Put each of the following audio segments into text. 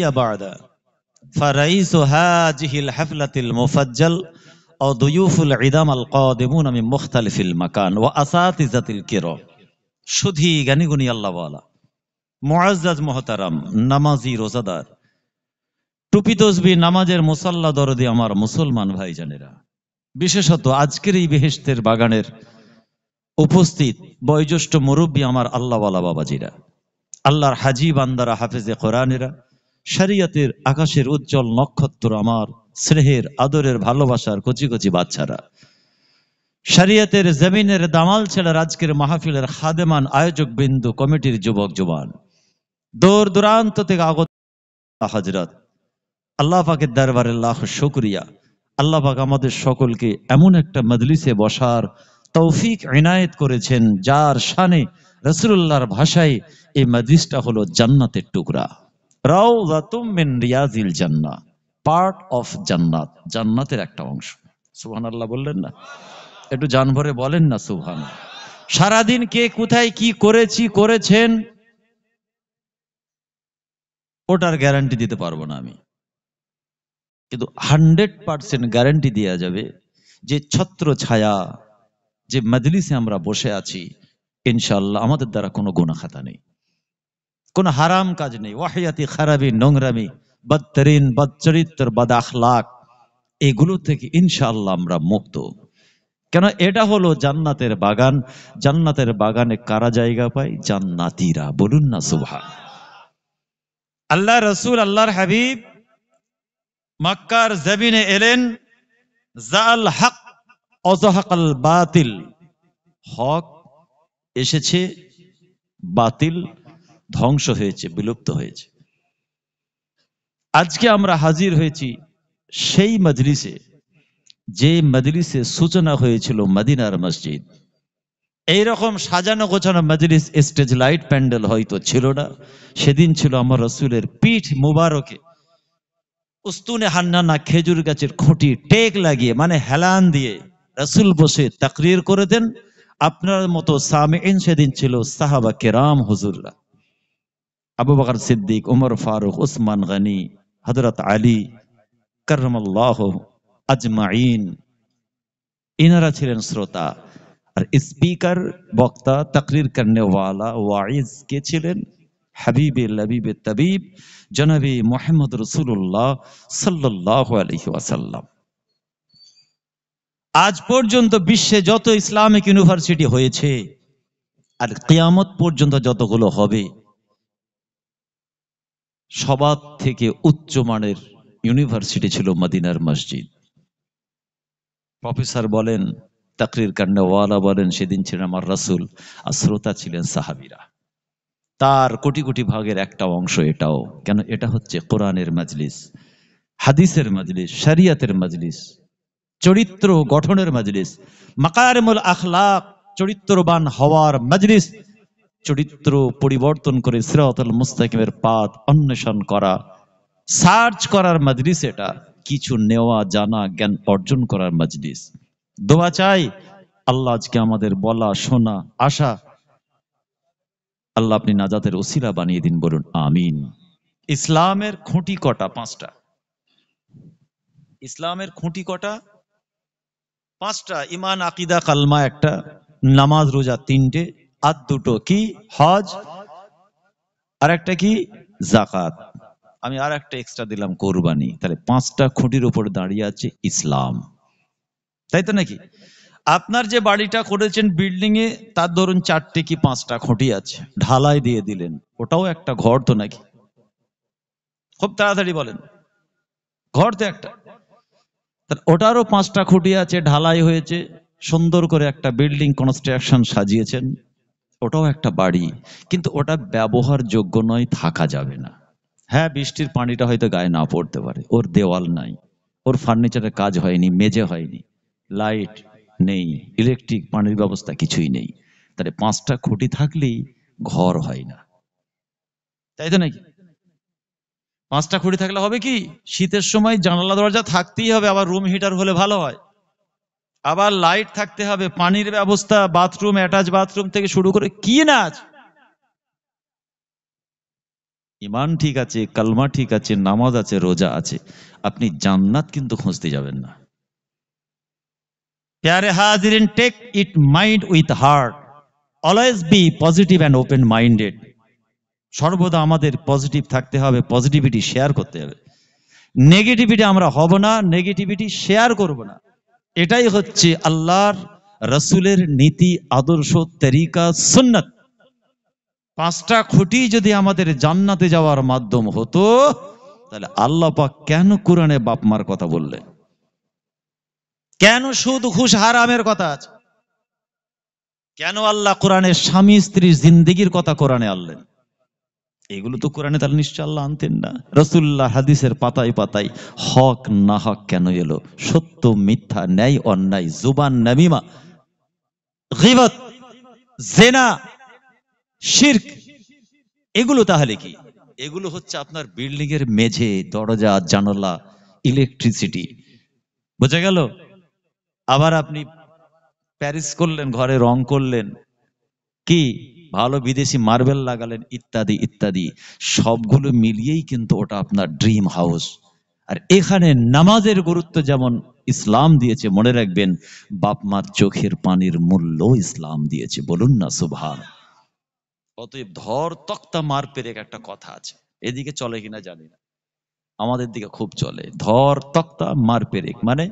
بعد فرئيس هذه الحفلة المفجل أو ضيوف العظام القادمون من مختلف المكان وأساتذة الكرام শুধু জ্ঞানী গুণী আল্লাহ ওয়ালা মুআজ্জাজ মুহতারাম নামাজি রোজাদার টুপি তসবিহ নামাজের মুসাল্লা দরদি আমার মুসলমান ভাইজানেরা, বিশেষত আজকের এই বেহেশতের বাগানের উপস্থিত বয়োজ্যেষ্ঠ মুরব্বী আমার আল্লাহওয়ালা বাবাজিরা, আল্লাহর হাজি বান্দারা, হাফেজে কোরআনেরা, শরিয়তের আকাশের উজ্জ্বল নক্ষত্র, আমার স্নেহের আদরের ভালোবাসার কচি কচি বাচ্চারা, শরিয়তের জমিনের দামাল ছেলের আজকের মাহফিলের খাদেমান আয়োজক বিন্দু, কমিটির যুবক জওয়ান, দূর দূরান্ত থেকে আগত হযরত, আল্লাহ পাকের দরবারে লাখ শুকরিয়া। আল্লাহ পাক আমাদের সকলকে এমন একটা মজলিসে বসার তৌফিক ইনায়েত করেছেন যার শানে রাসূলুল্লাহর ভাষায় এই মজলিসটা হলো জান্নাতের টুকরা, রাউযাতুম মিন রিয়াজিল জান্নাহ, পার্ট অফ জান্নাত, জান্নাতের একটা অংশ। সুবহানাল্লাহ বললেন না? একটু জান ভরে বলেন না সুবহানাল্লাহ। সারাদিন কে কোথায় কি করেছেন ওটার গ্যারান্টি দিতে পারবো না আমি, কিন্তু 100% গ্যারান্টি দেওয়া যাবে যে ছত্র ছায়া যে মজলিসে আমরা বসে আছি, ইনশাআল্লাহ আমাদের দ্বারা কোনো গুনাহ খাতা নেই, কোনো হারাম কাজ নেই, ওয়াহিয়াতি খারাপি, নোংরামি, বদতরিন, বদচরিত্র, বদ আখলাক, এগুলো থেকে ইনশাআল্লাহ আমরা মুক্ত। কেন? এটা হলো জান্নাতের বাগান। জান্নাতের বাগানে কারা জায়গা পায়? জান্নাতীরা। বলুন না সুবহান। আল্লাহ রাসূল, আল্লাহর হাবিব মক্কার জমিনে এলেন, জাল হক অজহাকাল বাতিল, হক এসেছে, বাতিল ধ্বংস হয়েছে, বিলুপ্ত হয়েছে। আজকে আমরা হাজির হয়েছি সেই মজলিসে, যে মজলিসে সূচনা হয়েছিল মদিনার মসজিদ। এইরকম সাজানো গোছানো মজলিস, স্টেজ লাইট, প্যান্ডেল হয়তো ছিল না। সেদিন ছিল আমার রাসূলের পিঠ মুবারকে উস্তুনে হান্নানা, খেজুর গাছের খুঁটি টেক লাগিয়ে, মানে হেলান দিয়ে রাসূল বসে তাকরীর করে দেন। আপনার মতো সামিঈন সেদিন ছিল সাহাবা কেরাম হুজুররা, আবু বকর সিদ্দিক, উমর ফারুক, উসমান গনি, হযরত আলী কাররামাল্লাহু আজমাইন, ইনারা ছিলেন শ্রোতা। আর স্পিকার, বক্তা, তাকরীর করনে ওয়ালা, ওয়াইজ কে ছিলেন? হাবিবে লবিবে তবিব জনাবে মুহাম্মদ রাসূলুল্লাহ সাল্লাল্লাহু আলাইহি ওয়াসাল্লাম। আজ পর্যন্ত বিশ্বে যত ইসলামিক ইউনিভার্সিটি হয়েছে আর কিয়ামত পর্যন্ত যতগুলো হবে, সবার থেকে উচ্চমানের ইউনিভার্সিটি ছিল মদিনার মসজিদ। প্রফেসর বলেন, তাকরীর করনে ওয়ালা বলেন, সেদিন ছিলেন আমার রাসূল, আর শ্রোতা ছিলেন সাহাবীরা। তার কোটি কোটি ভাগের একটা অংশ এটাও। কেন? এটা হচ্ছে কোরআনের মজলিস, হাদিসের মজলিস, শরিয়তের মজলিস, চরিত্র গঠনের মজলিস, মাকারিমুল আখলাক, চরিত্রবান হওয়ার মজলিস, চরিত্র পরিবর্তন করে সিরাতুল মুস্তাকিমের পথ অন্বেষণ করা, সার্চ করার মজলিস। এটা কিছু নেওয়া, জানা, জ্ঞান অর্জন করার মজলিস। দোয়া চাই আল্লাহ আজকে আমাদের বলা, শোনা, আশা, আল্লাহ আপনি নাজাতের ওসিলা বানিয়ে দিন, বলুন আমিন। ইসলামের খুঁটি কটা? 5টা। ইসলামের খুঁটি কটা? 5টা। ঈমান, আকীদা, কালমা একটা, নামাজ রোজা 3টে, আর 2টো কি? হজ, আর একটা কি? যাকাত। আমি আর একটা এক্সট্রা দিলাম, কুরবানি। তাহলে 5টা খুঁটির উপর দাঁড়িয়ে আছে ইসলাম, তাই তো নাকি? আপনার যে বাড়িটা করেছেন বিল্ডিং এ, তার ধরুন 4টে কি 5টা খুঁটি আছে, ঢালাই দিয়ে দিলেন, ওটাও একটা ঘর তো নাকি? খুব তাড়াতাড়ি বলেন, ঘর তো একটা। ওটারও 5টা খুঁটি আছে, ঢালাই হয়েছে, সুন্দর করে একটা বিল্ডিং কনস্ট্রাকশন সাজিয়েছেন, ওটাও একটা বাড়ি। কিন্তু ওটা ব্যবহার যোগ্য নয়, থাকা যাবে না। হ্যাঁ, বৃষ্টির পানিটা হয়তো গায়ে না পড়তে পারে, ওর দেওয়াল নাই, ওর ফার্নিচারের কাজ হয়নি, মেঝে হয়নি, লাইট নেই, ইলেকট্রিক, পানির ব্যবস্থা কিছুই নেই। তাহলে 5টা খুঁটি থাকলেই ঘর হয় না, তাই তো নাকি? 5টা খুঁটি থাকলে হবে কি? শীতের সময় জানালা দরজা থাকতেই হবে, আবার রুম হিটার হলে ভালো হয়, আবার লাইট থাকতে হবে, পানির ব্যবস্থা, বাথরুম, অ্যাটাচ বাথরুম থেকে শুরু করে কি না আছে। ইমান ঠিক আছে, কালমা ঠিক আছে, নামাজ আছে, রোজা আছে, আপনি জান্নাত কিন্তু খুঁজতে যাবেন না। প্যারে হাজিরিন, take it mind with heart, always be positive and open minded. সর্বদা আমাদের পজিটিভ থাকতে হবে, পজিটিভিটি শেয়ার করতে হবে। নেগেটিভিটি আমরা হব না, নেগেটিভিটি শেয়ার করব না। এটাই হচ্ছে আল্লাহর রসুলের নীতি, আদর্শ, তরিকা, সুন্নাত। পাঁচটা খুঁটি যদি আমাদের জান্নাতে যাওয়ার মাধ্যম হতো, তাহলে আল্লাহ পাক কেন কোরআনে বাপ মার কথা বললে? কেন সুদ ঘুষ হারামের কথা আছে? কেন আল্লাহ কোরআনে স্বামী স্ত্রীর জিন্দেগির কথা কোরআনে আনলেন? এগুলো তো কোরআনে তাহলে নিশ্চয় আল্লাহ আনতেন না। রাসূলুল্লাহ হাদিসের পাতায় পাতায় হক না হক কেন এলো? সত্য মিথ্যা, ন্যায় অন্যায়, জুবান নামিমা, গীবত, জিনা, শিরক, এগুলো তাহলে কি? এগুলো হচ্ছে আপনার বিল্ডিং এর মেঝে, দরজা, জানালা, ইলেকট্রিসিটি। বোঝা গেল? আবার আপনি প্যারিস করলেন, ঘরে রং করলেন, কি ভালো বিদেশি মার্বেল লাগালেন, ইত্যাদি ইত্যাদি, সবগুলো মিলিয়েই কিন্তু ওটা আপনার ড্রিম হাউস। আর এখানে নামাজের গুরুত্ব যেমন ইসলাম দিয়েছে, মনে রাখবেন বাপ মার চোখের পানির মূল্য ইসলাম দিয়েছে। বলুন না সুবহান। অতএব ধর তক্তা মার পেরেক একটা কথা আছে, এদিকে চলে কিনা জানি না, আমাদের দিকে খুব চলে। ধর তক্তা মার পেরেক মানে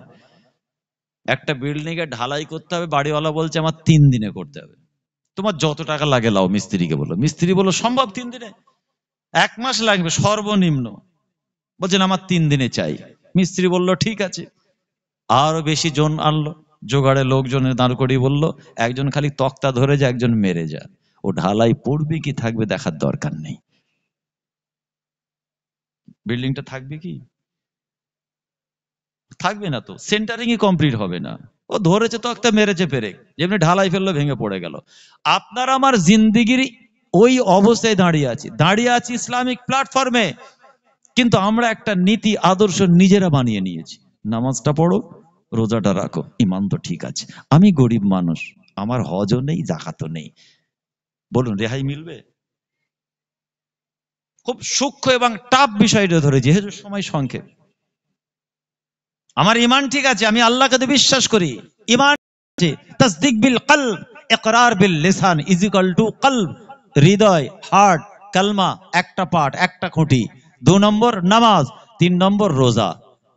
একটা বিল্ডিং এ ঢালাই করতে হবে, বাড়িওয়ালা বলছে আমার 3 দিনে করতে হবে। তোমার যত টাকা লাগে লাও, মিস্ত্রিকে বলো। মিস্ত্রি বললো সম্ভব 3 দিনে? 1 মাস লাগবে সর্বনিম্ন। বলছেন আমার 3 দিনে চাই। মিস্ত্রি বললো ঠিক আছে, আরো বেশি জন আনলো, জোগাড়ে লোকজনের দাঁড় করিয়ে বললো একজন খালি তক্তা ধরে যা, একজন মেরে যা। ও ঢালাই পড়বে কি থাকবে দেখার দরকার নেই, বিল্ডিংটা থাকবে কি থাকবে না, তো সেন্টারিং কমপ্লিট হবে না। ও ধরেছে তক্তা, মেরেছে পেরেক, যেমনি ঢালাই ফেললো ভেঙে পড়ে গেল। আপনার আমার জিন্দিগির ওই অবস্থায় দাঁড়িয়ে আছি ইসলামিক প্ল্যাটফর্মে, কিন্তু আমরা একটা নীতি আদর্শ নিজেরা বানিয়ে নিয়েছি। নামাজটা পড়ো, রোজাটা রাখো, ইমান তো ঠিক আছে, আমি গরিব মানুষ, আমার হজও নেই, জাকাতও নেই। বলুন রেহাই মিলবে? খুব সূক্ষ্ম এবং টাফ বিষয়টা ধরে, যেহেতু সময় সংক্ষেপ। আমার ইমান ঠিক আছে, আমি আল্লাহকে তো বিশ্বাস করি, ইমান আছে। তাসদিক বিল কলব, ইকরার বিল লিসান ইজ ইকুয়াল টু কলব, হৃদয়, হার্ট, কালমা একটা পার্ট, একটা খুঁটি। 2 নম্বর নামাজ, 3 নম্বর রোজা।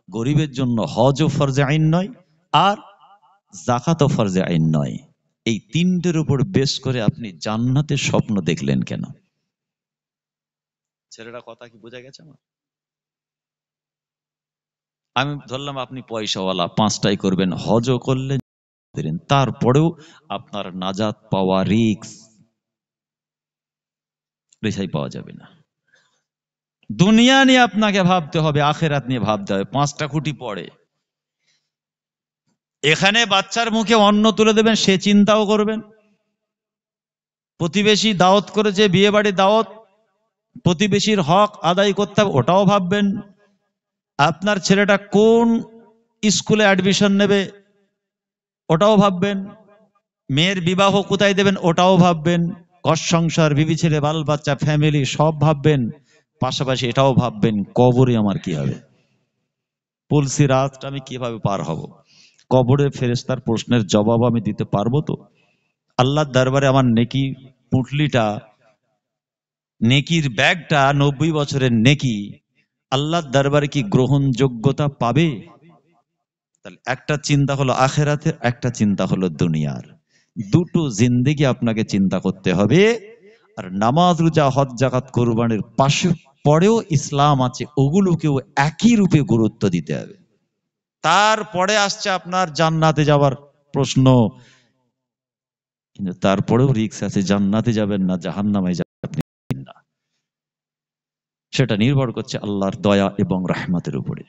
গরিবের জন্য হজও ফরজে আইন নয়, আর যাকাতও ফরজে আইন নয়। এই তিনটের উপর বেশ করে আপনি জান্নাতের স্বপ্ন দেখলেন কেন? ছেলেটা কথা কি বোঝা গেছে আমার? আমি ধরলাম আপনি পয়সাওয়ালা, 5টাই করবেন, হজও করলেন, তারপরেও আপনার নাজাত পাওয়া রিস্ক, রেহাই পাওয়া যাবে না। দুনিয়া নিয়ে আপনাকে ভাবতে হবে, আখেরাত নিয়ে ভাবতে হবে। 5টা খুঁটি পড়ে, এখানে বাচ্চার মুখে অন্ন তুলে দেবেন সে চিন্তাও করবেন, প্রতিবেশী দাওয়াত করেছে, বিয়ে বাড়ির দাওয়াত, প্রতিবেশীর হক আদায় করতে হবে ওটাও ভাববেন, আপনার ছেলেটা কোন স্কুলে অ্যাডমিশন নেবে ওটাও ভাববেন, মেয়ের বিবাহ কোথায় দেবেন ওটাও ভাববেন, ঘর সংসার, বিবি ছেলে, বাল বাচ্চা, ফ্যামিলি সব ভাববেন। পাশাপাশি এটাও ভাববেন কবরে আমার কি হবে, পুলসি রাতটা আমি কিভাবে পার হব, কবরে ফেরেশতার প্রশ্নের জবাব আমি দিতে পারবো তো? আল্লাহর দরবারে আমার নেকি পুঁটলিটা, নেকির ব্যাগটা, 90 বছরের নেকি আল্লাহর দরবারে কি গ্রহণযোগ্যতা পাবে? তাহলে একটা চিন্তা হলো আখেরাতের, একটা চিন্তা হলো দুনিয়ার। দুটো জিন্দেগি আপনাকে চিন্তা করতে হবে। আর নামাজ, রোজা, হজ, যাকাত, কুরবানির পাশে পরেও ইসলাম আছে, ওগুলোকেও একই রূপে গুরুত্ব দিতে হবে। তারপরে আসছে আপনার জান্নাতে যাওয়ার প্রশ্ন, কিন্তু তারপরেও রিস্ক আছে, জান্নাতে যাবেন না জাহান্নামে যাবেন না, সেটা নির্ভর করছে আল্লাহর দয়া এবং রহমতের উপরে।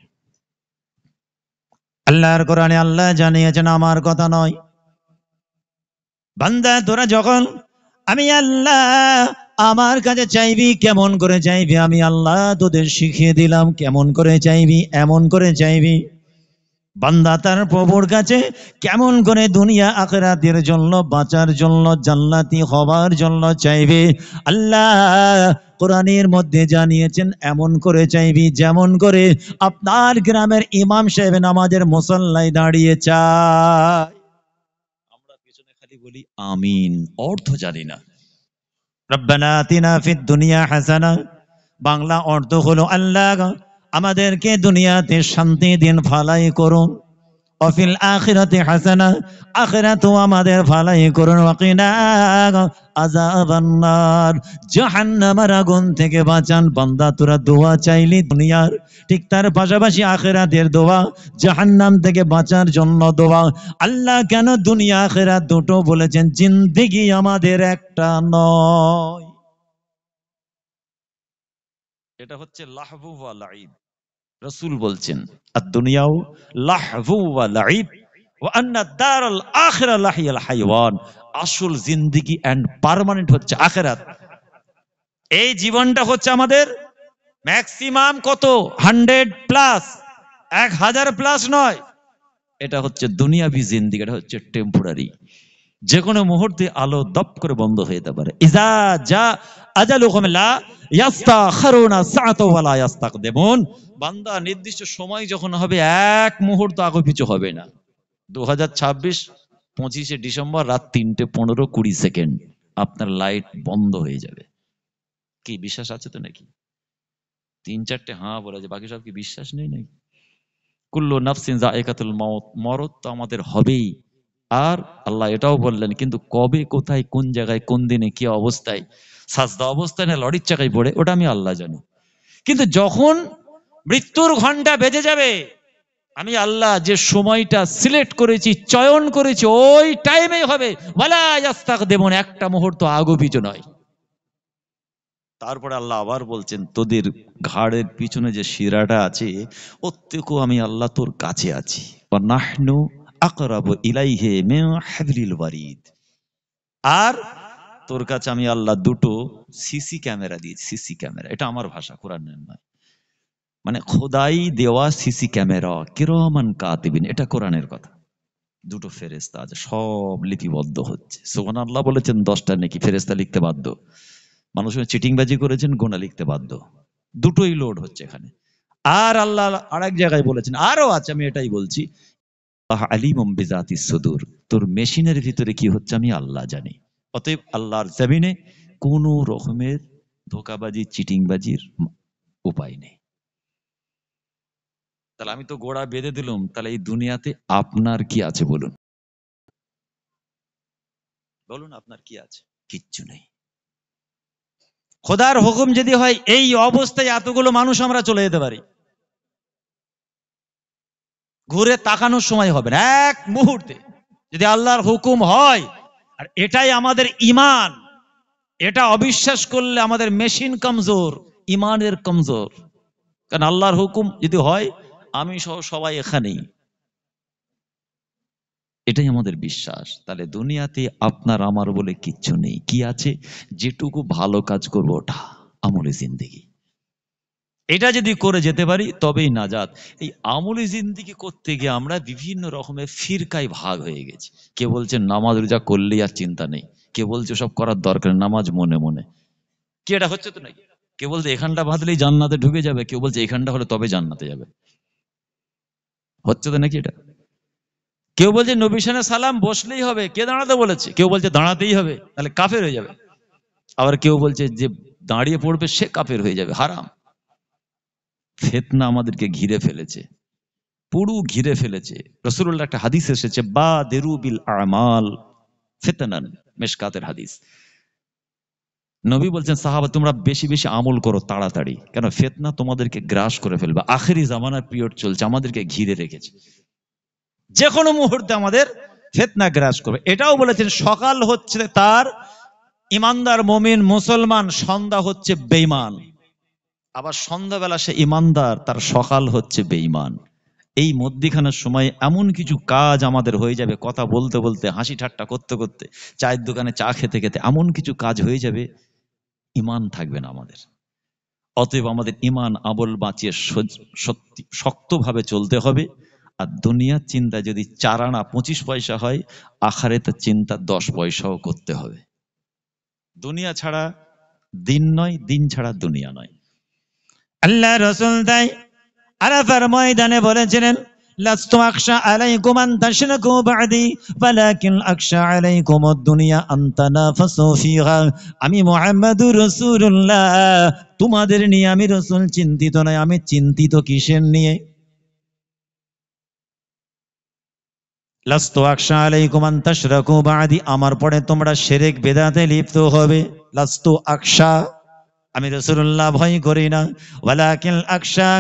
আল্লাহর কোরআনে আল্লাহ জানিয়েছেন, আমার কথা নয়, বান্দা তোরা যখন আমি আল্লাহ আমার কাছে চাইবি, কেমন করে চাইবি আমি আল্লাহ তোদের শিখিয়ে দিলাম, কেমন করে চাইবি, এমন করে চাইবি বান্দা তার প্রভুর কাছে কেমন করে দুনিয়া আখিরাতের জন্য বাঁচার জন্য জান্নাতি হবার জন্য চাইবে। আল্লাহ কোরআনের মধ্যে জানিয়েছেন এমন করে চাইবি যেমন করে আপনার গ্রামের ইমাম সাহেব নামাজের মুসল্লায় দাঁড়িয়ে চায়। আমরা পিছনে খালি বলি আমিন, অর্থ জানি না। রব্বানা আতিনা ফিদ দুনিয়া হাসানা, বাংলা অর্থ হলো আল্লাহ আমাদেরকে দুনিয়াতে শান্তি দিন, ভালাই করুন। অফিল আখিরাতে হাসানা, আখিরাতেও আমাদের ভালাই করুন। ওয়াকিনা আযাবান্নার, জাহান্নামের আগুন থেকে বাঁচান। বান্দা তোরা দোয়া চাইলি দুনিয়ার, ঠিক তার পাশাপাশি আখিরাতের দোয়া, জাহান্নাম থেকে বাঁচার জন্য দোয়া। আল্লাহ কেন দুনিয়া আখিরাত দুটো বলেছেন? জিন্দেগি আমাদের একটা নয়। এটা হচ্ছে লাহবু ওয়া লাইব। রাসূল বলছেন আদ দুনিয়াও লাহবু ওয়া লাইব ওয়া আন্না দারাল আখিরা লাহিয়াল হাইওয়ান। আসল জিন্দেগি এন্ড পার্মানেন্ট হচ্ছে আখিরাত। এই জীবনটা হচ্ছে আমাদের ম্যাক্সিমাম কত 100 প্লাস, 1000 প্লাস নয়। এটা হচ্ছে দুনিয়াবি জিন্দেগি, এটা হচ্ছে টেম্পোরারি। যে কোনো মুহূর্তে আলো দপ করে বন্ধ হয়ে যেতে পারে। ইজা যা আজালুহুম লা ইস্তাখিরুনা সাআতা ওয়া লা ইস্তাকদিমুন। বান্দা নির্দিষ্ট সময় যখন হবে এক মুহূর্ত আগে পিছু হবে না। 2026 25শে ডিসেম্বর রাত 3:15-20 আপনার লাইট বন্ধ হয়ে যাবে। কি বিশ্বাস আছে তো নাকি? 3-4টে হ্যাঁ বলে যে বাকি সব কি বিশ্বাস নেই নাকি? কুল্লু নাফসিন যায়কাতুল মাউত, মরদ তো আমাদের হবেই। আর আল্লাহ এটাও বললেন কিন্তু কবে, কোথায়, কোন জায়গায়, কোন দিনে, কি অবস্থায়, সাজদা অবস্থায় না লড়ির চাকায় পড়ে, ওটা আমি আল্লাহ জানি। কিন্তু যখন মৃত্যুর ঘন্টা বেজে যাবে, আমি আল্লাহ যে সময়টা সিলেক্ট করেছি, চয়ন করেছি, ওই টাইমেই হবে। ওয়ালা ইস্তাকদিমুন, একটা মুহূর্ত আগু পিছু নয়। তারপরে আল্লাহ আবার বলছেন তোদের ঘাড়ের পিছনে যে শিরাটা আছে ওর থেকেও আমি আল্লাহ তোর কাছে আছি। ওয়া নাহনু আকরাবু ইলাইহি মিন হাবলিল ওয়ারিদ। আর তোর কাছে আমি আল্লাহ দুটো সিসি ক্যামেরা দিয়েছি। সিসি ক্যামেরা, এটা আমার ভাষা, কোরআনের নয়। মানে খোদাই দেওয়া সিসি ক্যামেরা, কিরামান কাতিবিন, এটা কোরআনের কথা। দুটো ফেরেশতা আছে, সব লিপিবদ্ধ হচ্ছে। সুবহানাল্লাহ বলেছেন 10টা নাকি ফেরেশতা লিখতে বাধ্য। মানুষের চিটিংবাজি করেছেন, গোনা লিখতে বাধ্য। দুটোই লোড হচ্ছে এখানে। আর আল্লাহ আরেক জায়গায় বলেছেন, আরো আছে, আমি এটাই বলছি, আলিমুম বিজাতিস সুদূর, তোর মেশিনের ভিতরে কি হচ্ছে আমি আল্লাহ জানি। অতএব আল্লাহর জমিনে কোন রকমের ধোকাবাজি, চিটিংবাজির উপায় নেই। তাহলে আমি তো গোড়া বেঁধে দিলাম, তাহলে এই দুনিয়াতে আপনার কি আছে বলুন? বলুন আপনার কি আছে? কিচ্ছু নেই। খোদার হুকুম যদি হয় এই অবস্থায় এতগুলো মানুষ আমরা চলে যেতে পারি, ঘুরে তাকানোর সময় হবে না এক মুহূর্তে, যদি আল্লাহর হুকুম হয়। আর এটাই আমাদের ইমান। এটা অবিশ্বাস করলে আমাদের মেশিন কমজোর, ইমানের কমজোর। কারণ আল্লাহর হুকুম যদি হয় আমি সহ সবাই এখানেই, এটাই আমাদের বিশ্বাস। তাহলে দুনিয়াতে আপনার আমার বলে কিচ্ছু নেই। কি আছে? যেটুকু ভালো কাজ করবো ওটা আমলে জিন্দেগি। এটা যদি করে যেতে পারি তবেই নাজাত। এই আমলি জিন্দেগি করতে গিয়ে আমরা বিভিন্ন রকমের ফিরকায় ভাগ হয়ে গেছি। কে বলছে নামাজ রোজা করলেই আর চিন্তা নেই, কে বলছে সব করার দরকার নেই, নামাজ মনে মনে। কি এটা হচ্ছে তো নাকি? কেউ বলছে এখানটা বাঁধলেই জান্নাতে ঢুকে যাবে, কেউ বলছে এখানটা হলে তবে জান্নাতে যাবে। হচ্ছে তো নাকি এটা? কেউ বলছে নবী সানে সালাম বসলেই হবে, কে দাঁড়াতে বলেছে? কেউ বলছে দাঁড়াতেই হবে, তাহলে কাফের হয়ে যাবে। আবার কেউ বলছে যে দাঁড়িয়ে পড়বে সে কাফের হয়ে যাবে, হারাম। ফিতনা আমাদেরকে ঘিরে ফেলেছে, পুরো ঘিরে ফেলেছে। রাসূলুল্লাহ একটা হাদিস এসেছে, বাদিরু বিল আমাল ফিতনান, মিশকাতের হাদিস। নবী বলছেন সাহাবা তোমরা বেশি বেশি আমল করো তাড়াতাড়ি, কেন ফিতনা তোমাদেরকে গ্রাস করে ফেলবে। আখেরি জামানার পিরিয়ড চলছে, আমাদেরকে ঘিরে রেখেছে, যে কোনো মুহূর্তে আমাদের ফিতনা গ্রাস করবে। এটাও বলেছেন সকাল হচ্ছে তার ইমানদার মুমিন মুসলমান, সন্ধ্যা হচ্ছে বেঈমান। আবার সন্ধ্যাবেলা সে ইমানদার, তার সকাল হচ্ছে বেঈমান। এই মধ্যখানের সময় এমন কিছু কাজ আমাদের হয়ে যাবে, কথা বলতে বলতে, হাসি ঠাট্টা করতে করতে, চায়ের দোকানে চা খেতে খেতে এমন কিছু কাজ হয়ে যাবে, ইমান থাকবে না আমাদের। অতএব আমাদের ইমান আমল বাঁচিয়ে সত্যি শক্তভাবে চলতে হবে। আর দুনিয়ার চিন্তা যদি 4 আনা 25 পয়সা হয়, আখিরাতের চিন্তা 10 পয়সাও করতে হবে। দুনিয়া ছাড়া দিন নয়, দিন ছাড়া দুনিয়া নয়। আল্লাহ রাসূল তাই আরাফার ময়দানে বলেছিলেন, লাস্তু আখশা আলাইকুম আন তাশরাকু বা'দি ওয়ালাকিন আখশা আলাইকুমুদ দুনিয়া আন তানাফাসু ফিহা। আমি মুহাম্মাদুর রাসূলুল্লাহ, তোমাদের নিয়ে আমি রাসূল চিন্তিত নয়। আমি চিন্তিত কিসের নিয়ে? লাস্তু আখশা আলাইকুম আন তাশরাকু বা'দি, আমার পরে তোমরা শিরক বিদআতে লিপ্ত হবে। লাস্তু আখশা, আমি রাসূলুল্লাহ ভয় করি না। ওয়ালাকিন আখশা,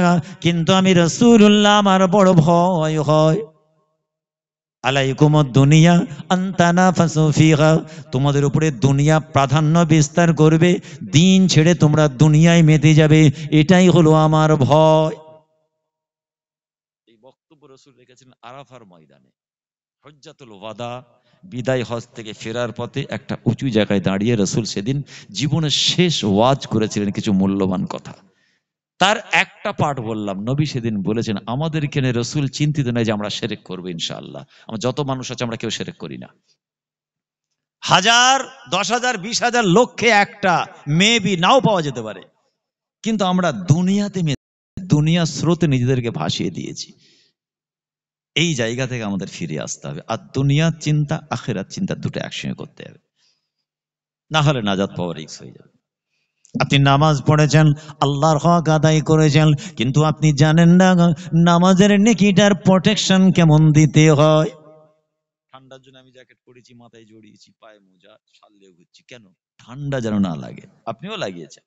কিন্তু আমি রাসূলুল্লাহ আমার বড় ভয় হয়। আলাইকুমুদ দুনিয়া আন তানাফাসু ফিহা, তোমাদের উপরে দুনিয়া প্রাধান্য বিস্তার করবে, দিন ছেড়ে তোমরা দুনিয়ায় মেতে যাবে, এটাই হলো আমার ভয়। এই বক্তব্য রাসূল রেখেছেন আরাফার ময়দানে, হজ্জাতুল ওয়াদা, বিদায় হজ থেকে ফেরার পথে একটা উঁচু জায়গায় দাঁড়িয়ে রাসূল সেদিন জীবনের শেষ ওয়াজ করেছিলেন কিছু মূল্যবান কথা। তার একটা পাঠ বললাম। নবী সেদিন বলেছেন, আমাদের কেন রাসূল চিন্তিত নয় যে আমরা শিরক করব ইনশাআল্লাহ। আমরা যত মানুষ আছে আমরা কেউ শিরক করি না। 1000, 10,000, 20,000 লক্ষে একটা মেবি নাও পাওয়া যেতে পারে, কিন্তু আমরা দুনিয়া স্রোতে নিজেদেরকে ভাসিয়ে দিয়েছি। এই জায়গা থেকে আমাদের ফিরে আসতে হবে। আর দুনিয়ার চিন্তা আখিরাত চিন্তা দুটো একসঙ্গে করতে হবে, না হলে নাজাত পাওয়া রিস্ক হয়ে যাবে। আপনি নামাজ পড়েছেন, আল্লাহর হক আদায় করেছেন, কিন্তু আপনি জানেন না নামাজের নেকিটার প্রোটেকশন কেমন দিতে হয়। ঠান্ডার জন্য আমি জ্যাকেট পরেছি, মাথায় জড়িয়েছি, পায়ে মোজা, শাল ঘুরছি, কেন? ঠান্ডা যেন না লাগে। আপনিও লাগিয়েছেন,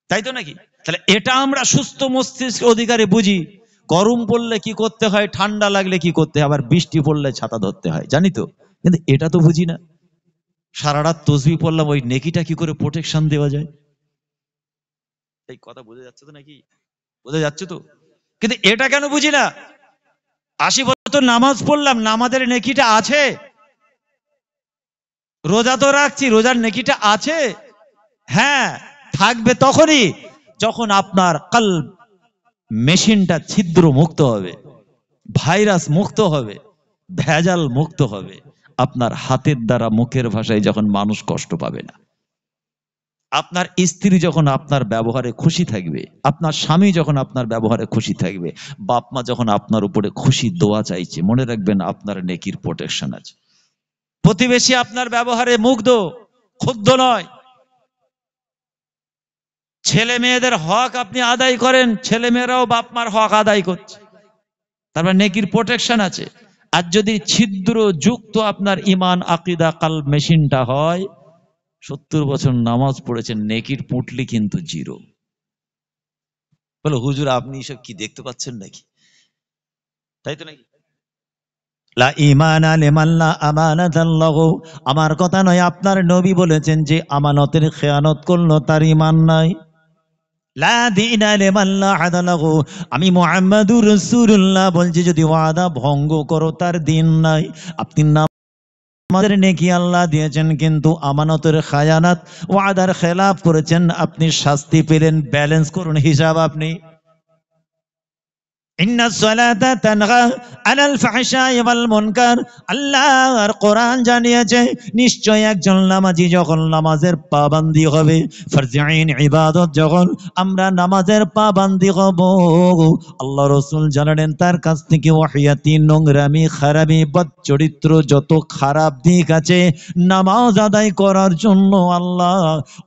তাই তো নাকি? তাহলে এটা আমরা সুস্থ মস্তিষ্ক অধিকারে বুঝি। গরম পড়লে কি করতে হয়, ঠান্ডা লাগলে কি করতে হয়, আবার বৃষ্টি পড়লে ছাতা ধরতে হয়, জানি তো, কিন্তু এটা তো বুঝি না। সারা রাত তসবিহ পড়লাম, ওই নেকিটা কি করে প্রোটেকশন দেওয়া যায়? এই কথা বোঝা যাচ্ছে তো নাকি? বোঝা যাচ্ছে তো? কিন্তু এটা কেন বুঝি না? 80 বছর নামাজ পড়লাম, নামাজের নেকিটা আছে। রোজা তো রাখছি, রোজার নেকিটা আছে। হ্যাঁ, থাকবে তখনই যখন আপনার কলব মেশিনটা ছিদ্র মুক্ত হবে, ভাইরাস মুক্ত হবে, ভেজাল মুক্ত হবে। আপনার হাতের দ্বারা মুখের ভাষায় যখন মানুষ কষ্ট পাবে না, আপনার স্ত্রী যখন আপনার ব্যবহারে খুশি থাকবে, আপনার স্বামী যখন আপনার ব্যবহারে খুশি থাকবে, বাপ মা যখন আপনার উপরে খুশি দোয়া চাইছে, মনে রাখবেন আপনার নেকির প্রোটেকশন আছে। প্রতিবেশী আপনার ব্যবহারে মুগ্ধ, ক্ষুব্ধ নয়। ছেলে মেয়েদের হক আপনি আদায় করেন, ছেলে মেয়েরাও বাপ মার হক আদায় করছে, তারপর নেকির প্রোটেকশন আছে। আর যদি ছিদ্র যুক্ত আপনার ইমান আকীদা কলব মেশিনটা হয়, 70 বছর নামাজ পড়েছেন, নেকির পুঁটলি কিন্তু জিরো। বলো হুজুর আপনি এসব কি দেখতে পাচ্ছেন নাকি? তাই তো নাকি? লা ঈমানা লিমান লা আমানাতা লাহু, আমার কথা নয়, আপনার নবী বলেছেন যে আমানতের খেয়ানত করলো তার ঈমান নাই। লা দীনা লিমান লা আহদা লাহু, আমি মুহাম্মাদুর রাসূলুল্লাহ বলছি যদি ওয়াদা ভঙ্গ করো তার দিন নাই। আপনি আমাদের নেকি আল্লাহ দিয়েছেন, কিন্তু আমানতের খায়ানাত ওয়াদার খেলাফ করেছেন, আপনি শাস্তি পেলেন। ব্যালেন্স করুন হিসাব আপনি। ইন্নাস সালাতা তানহা আনাল ফাহশাই ওয়াল মুনকার, আল্লাহর কোরআন জানিয়েছে নিশ্চয় একজন নামাজি যখন নামাজের পাবন্দী হবে, ফরজিন ইবাদত যখন আমরা নামাজের পাবন্দী হব, আল্লাহ রাসূল জানালেন তার কাছ থেকে ওয়াহিয়াতি, নোংরামি, খারাপি, বদচরিত্র, যত খারাপ দিক আছে নামাজ আদায় করার জন্য আল্লাহ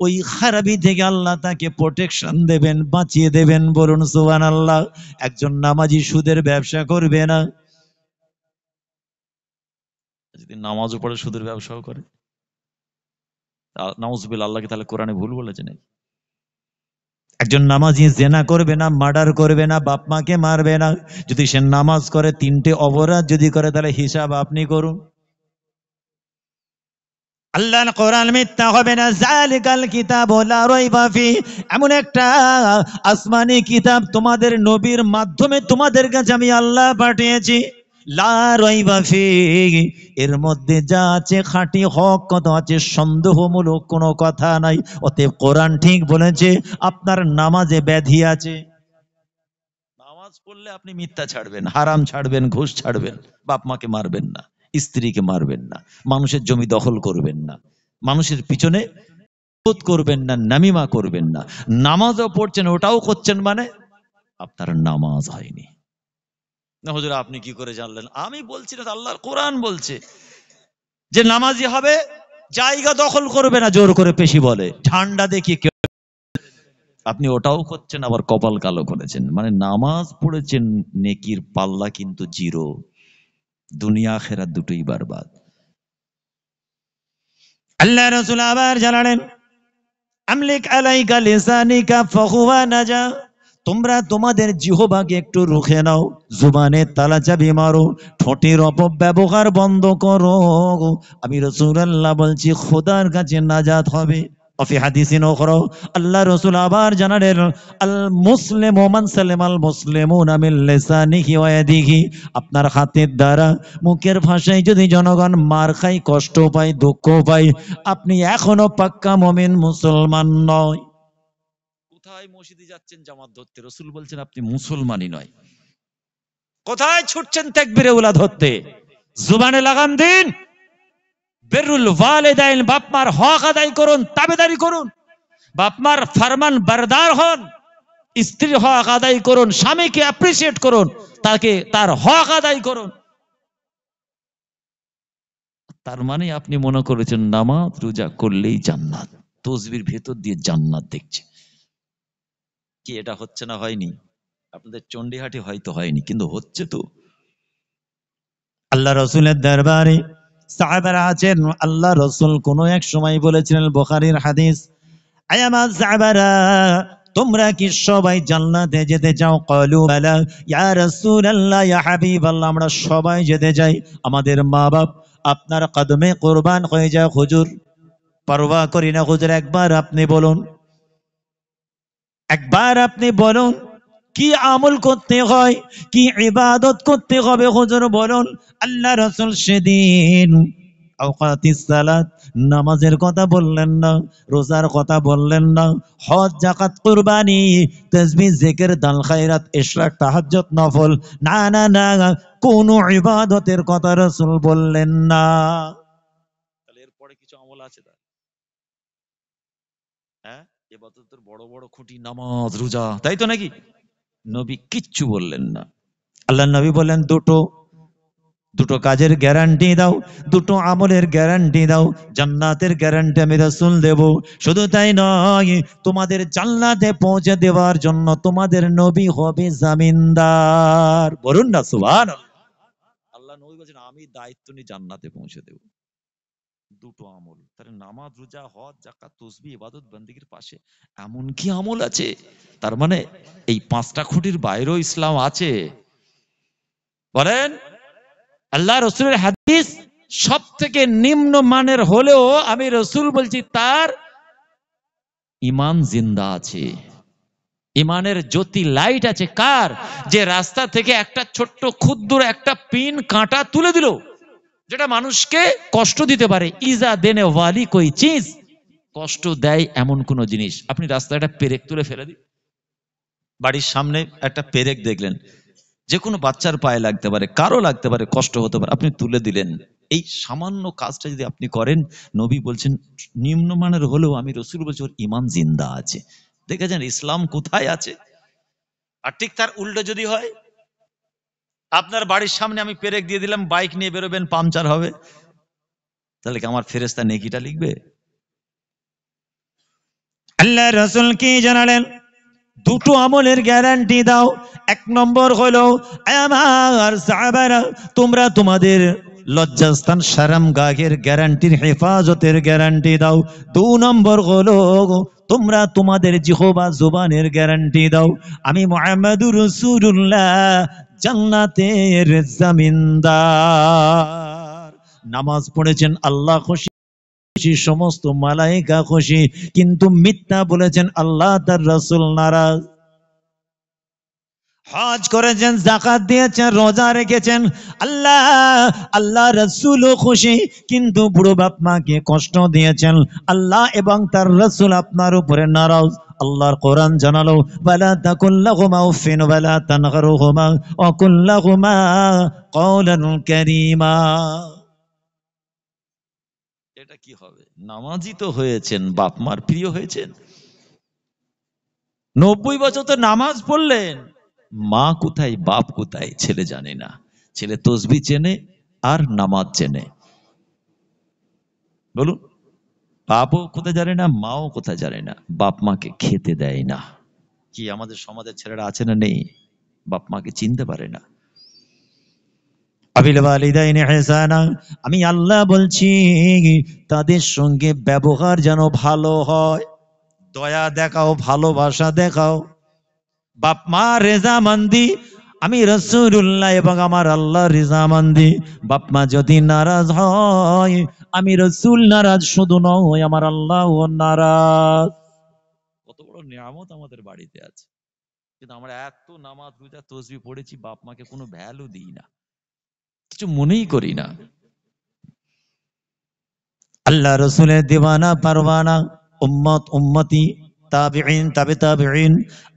ওই খারাপি থেকে আল্লাহ তাকে প্রোটেকশন দেবেন, বাঁচিয়ে দেবেন। বলুন সুবহানাল্লাহ। একজন নামাজি সুদের ব্যবসা করবে না, যদি নামাজও পড়ে সুদের ব্যবসাও করে, নাউজুবিল্লাহ, আল্লাহ কি তাহলে কোরআনে ভুল বলেছেন? একজন নামাজি জেনা করবে না, মার্ডার করবে না, বাপ মাকে মারবে না। যদি সে নামাজ করে, 3টে অপরাধ যদি করে, তাহলে হিসাব আপনি করুন। আল্লাহর কোরআন মিথ্যা হবে না। জালিকাল কিতাবু লা রাইবা ফি, এমন একটা আসমানি কিতাব তোমাদের নবীর মাধ্যমে তোমাদের কাছে আমি আল্লাহ পাঠিয়েছি, লা রাইবা ফি, এর মধ্যে যা আছে খাঁটি হক, কত আছে সন্দেহমূলক কোনো কথা নাই। অতএব কোরআন ঠিক বলেছে, আপনার নামাজে ব্যাধি আছে, নামাজ নামাজ পড়লে আপনি মিথ্যা ছাড়বেন, হারাম ছাড়বেন, ঘুষ ছাড়বেন, বাপ মাকে মারবেন না, স্ত্রীকে মারবেন না, মানুষের জমি দখল করবেন না, মানুষের পিছনে করবেন না, নামিমা করবেন না। নামাজও পড়ছেন, ওটাও করছেন, মানে আপনার নামাজ হয়নি। না হুজুর আপনি কি করে জানলেন? আমি বলছি না, আল্লাহর কোরআন বলছে যে নামাজি হবে, জায়গা দখল করবে না, জোর করে পেশি বলে, ঠান্ডা দেখিয়ে কেউ। আপনি ওটাও করছেন, আবার কপাল কালো করেছেন, মানে নামাজ পড়েছেন, নেকির পাল্লা কিন্তু জিরো, দুনিয়া আখিরাত দুটোই বরবাদ। আল্লাহ রাসূল আবার জানালেন, আমলিক আলাইকা লিসানিকা ফাহুয়া নাজা, তোমরা তোমাদের জিহ্বাকে একটু রুখে নাও, জুবানে তালা চাবি মারো, ঠোঁটের অপব্যবহার বন্ধ করো। আমি রাসূলুল্লাহ বলছি খোদার কাছে নাজাত হবে। অফি হাদিসিন উখরা, আল্লাহ রাসূল আবার জানালেন, আল মুসলিমু মান সালামাল মুসলিমুনা মিন লিসানিহি ওয়া ইয়াদিহি, আপনার হাতের দ্বারা, মুখের ভাষায় যদি জনগণ মার খায়, কষ্ট পায়, দুঃখ পায়, আপনি এখনো পাক্কা মুমিন, মুসলমান নয়। কোথায় মসজিদে যাচ্ছেন জামাত ধরতে, রাসূল বলছেন আপনি মুসলমানই নয়। কোথায় ছুটছেন তাকবীরে উলা ধরতে, জুবানে লাগাম দিন। বিররুল ওয়ালিদাইন, বাপ মার হক আদায় করুন, তাবেদারি করুন, বাপ মার ফরমান বরদার হন, স্ত্রীর হক আদায় করুন, স্বামীকে অ্যাপ্রিসিয়েট করুন, তাকে তার হক আদায় করুন। তার মানে আপনি মনে করেছেন নামাজ রোজা করলেই জান্নাত, তসবির ভেতর দিয়ে জান্নাত দেখছে। কি এটা হচ্ছে না? হয়নি? আপনাদের চন্ডিহাটি হয়তো হয়নি, কিন্তু হচ্ছে তো। আল্লাহ রসুলের দরবারে সাহাবারা আছেন, আল্লাহ রসুল কোন এক সময় বলেছিলেন, বুখারীর হাদিস, আয় আমার সাহাবারা, তোমরা কি সবাই জান্নাতে যেতে চাও? ক্বালু বালা ইয়া রাসূলুল্লাহ, ইয়া হাবিবাল্লাহ, আমরা সবাই যেতে চাই। আমাদের মা বাপ আপনার কদমে কুরবান হয়ে যায় হুজুর। পরোয়া করি না হুজুর, একবার আপনি বলুন, একবার আপনি বলুন কি আমল করতে হয়, কি ইবাদত করতে হবে হুজুর বলুন। আল্লাহ রাসূল সেদিন আওকাতিস সালাত, নামাজের কথা বললেন না, রোজার কথা বললেন না, হজ যাকাত কুরবানি তাসবিহ জিকির দান খায়রাত ইশরাক তাহাজ্জুদ নফল, না না না, কোন ইবাদতের কথা রাসূল বললেন না। তাহলে এরপরে কিছু আমল আছে? হ্যাঁ, ইবাদতের বড় বড় খুঁটি নামাজ রোজা, তাই তো নাকি? নবী কিচ্ছু বললেন না। আল্লাহ নবী বললেন দুটো দুটো কাজের গ্যারান্টি দাও, দুটো আমলের গ্যারান্টি দাও, জান্নাতের গ্যারান্টি আমি রাসূল দেব। শুধু তাই নয়, তোমাদের জান্নাতে পৌঁছে দেওয়ার জন্য তোমাদের নবী হবে জামিনদার। বলুন না সুবহানাল্লাহ। আল্লাহ নবী বলেন আমি দায়িত্ব নিয়ে জান্নাতে পৌঁছে দেব। দুটো আমল, তাহলে নামাজ রোজা হজ যাকাত তাসবিহ ইবাদত বন্দেগীর পাশে এমন কি আমল আছে? তার মানে এই পাঁচটা খুঁটির বাইরেও ইসলাম আছে। বলেন, আল্লাহ রসুলের হাদিস সব থেকে নিম্ন মানের হলেও আমি রসুল বলছি তার ইমান জিন্দা আছে, ইমানের জ্যোতি লাইট আছে। কার? যে রাস্তা থেকে একটা ছোট্ট ক্ষুদ্র একটা পিন কাঁটা তুলে দিল, যেটা মানুষকে কষ্ট দিতে পারে। ইজা দেনে ওয়ালি কই চিজ, কষ্ট দেয় এমন কোন জিনিস, আপনি রাস্তায় একটা পেরেক তুলে ফেলে দিন, বাড়ির সামনে একটা পেরেক দেখলেন, যে কোনো বাচ্চার পায়ে লাগতে পারে, কারো লাগতে পারে, কষ্ট হতে পারে, আপনি তুলে দিলেন। এই সামান্য কাজটা যদি আপনি করেন, নবী বলছেন নিম্নমানের হলেও আমি রসুল বলছি ওর ইমান জিন্দা আছে। দেখেছেন ইসলাম কোথায় আছে? আর ঠিক তার উল্টো যদি হয়, আপনার বাড়ির সামনে আমি পেরেক দিয়ে দিলাম, বাইক নিয়ে বেরোবেন, পাংচার হবে, তাহলে কি আমার ফেরেশতা নেকিটা লিখবে? আল্লাহ রাসূল কি জানালেন? দুটো আমলের গ্যারান্টি দাও। এক নম্বর হলো আমার সাহাবারা, তোমরা তোমাদের লজ্জাস্থান শরমগাহের গ্যারান্টির হেফাজতের গ্যারান্টি দাও। দুই নম্বর হলো তোমরা তোমাদের জিহবা জুবানের গ্যারান্টি দাও। আমি মুহাম্মদুর রাসূলুল্লাহ জান্নাতের জামিনদার। নামাজ পড়েছেন আল্লাহ খুশি, সমস্ত মালায়েকা খুশি, কিন্তু মিথ্যা বলেছেন আল্লাহ তার রাসূল নারাজ। হজ করেছেন, যাকাত দিয়েছেন, রোজা রেখেছেন, আল্লাহ আল্লাহ রাসূলও খুশি, কিন্তু বুড়ো বাপ মাকে কষ্ট দিয়েছেন, আল্লাহ এবং তার রাসূল আপনার উপরে নারাজ। আল্লাহর কোরআন জানালো, ওয়ালা তাকুল্লাহুমা উফিন ওয়ালা তানহারহুমা ওয়া কুল্লাহুমা কওলান কারীমা। এটা কি হবে? নামাজি তো হয়েছেন, বাপ মার প্রিয় হয়েছেন। 90 বছর তো নামাজ পড়লেন, মা কোথায় বাপ কোথায় ছেলে জানে না। ছেলে তসবিহ চেনে আর নামাজ চেনে। বলুন, বাপও কোথায় জানে না, মাও কোথায় জানে না, বাপ মাকে খেতে দেয় না। কি আমাদের সমাজের ছেলেরা আছে না নেই? বাপ মাকে চিনতে পারে না। আবিল ওয়ালিদাইনি ইহসানা, আমি আল্লাহ বলছি তাদের সঙ্গে ব্যবহার যেন ভালো হয়, দয়া দেখাও, ভালোবাসা দেখাও। বাপ মা রেজামন্দি, আমি রাসূলুল্লাহ এবং আমার আল্লাহ রেজামন্দি। বাপ মা যদি নারাজ হয়, আমি রাসূল নারাজ শুধু নয়, আমার আল্লাহও নারাজ। কত বড় নিয়ামত আমাদের বাড়িতে আছে, কিন্তু আমরা এত নামাজ রোজা তসবিহ পড়েছি, বাপ মাকে কোনো ভ্যালু দিই না, কিছু মনেই করি না। আল্লাহ রসুলের দিওয়ানা পারওয়ানা, উম্মত উম্মতি, তাবিঈন তাবে তাবিঈন,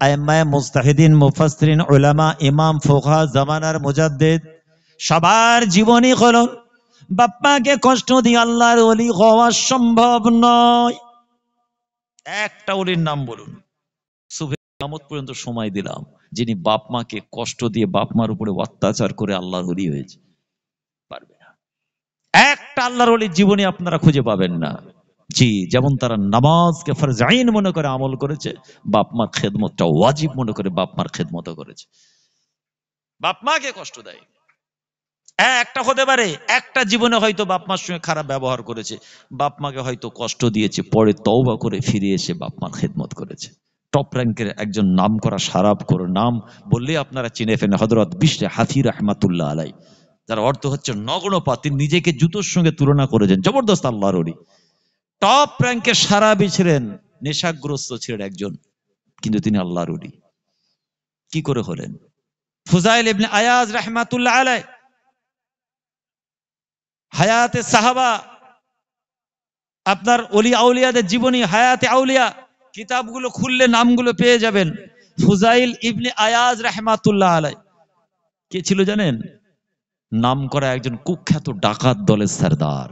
আইম্মায়ে মুজতাহিদিন, মুফাসসিরিন, উলামা, ইমাম, ফুকাহা, জামানার মুজাদ্দিদ, সবার জীবনী হলো বাপ্পাকে কষ্ট দিয়ে আল্লাহর ওলি হওয়া সম্ভব নয়। একটা ওলির নাম বলুন, সুবহে কিয়ামত পর্যন্ত সময় দিলাম, যিনি বাপ মাকে কষ্ট দিয়ে বাপ মার উপরে অত্যাচার করে আল্লাহর ওলি হয়েছে। পারবে না। একটা আল্লাহর ওলির জীবনী আপনারা খুঁজে পাবেন না। জি, যেমন তারা নামাজকে ফরজ আইন মনে করে আমল করেছে, বাপ মার খেদমতটা ওয়াজিব মনে করে বাপ মার খেদমত করেছে। বাপ মাকে কষ্ট দেয়, একটা হতে পারে একটা জীবনে হয়তো বাপ মার সঙ্গে খারাপ ব্যবহার করেছে, বাপ মাকে হয়তো কষ্ট দিয়েছে, পরে তওবা করে ফিরে এসে বাপ মার খেদমত করেছে। টপ র্যাঙ্কের একজন নাম করা সারাব করে, নাম বললে আপনারা চিনে ফেলেন, হযরত বিশরে হাফি রাহমাতুল্লাহ আলাই, যার অর্থ হচ্ছে নগ্নপাত। তিনি নিজেকে জুতোর সঙ্গে তুলনা করেছেন, জবরদস্ত আল্লাহর ওলি। টপ র্যাঙ্কের সারাবি ছিলেন, নেশাগ্রস্ত ছিলেন একজন, কিন্তু তিনি আল্লাহর ওলি। কি করে হলেন? ফুজাইল ইবনে আয়াজ রাহমাতুল্লাহ আলাই, হায়াতে সাহাবা, আপনার ওলি আউলিয়াদের জীবনী, হায়াতে আউলিয়া কিতাবগুলো খুললে নামগুলো পেয়ে যাবেন। ফুজাইল ইবনে আয়াজ রাহমাতুল্লাহ আলাই কে ছিল জানেন? নাম করা একজন কুখ্যাত ডাকাত দলের সরদার,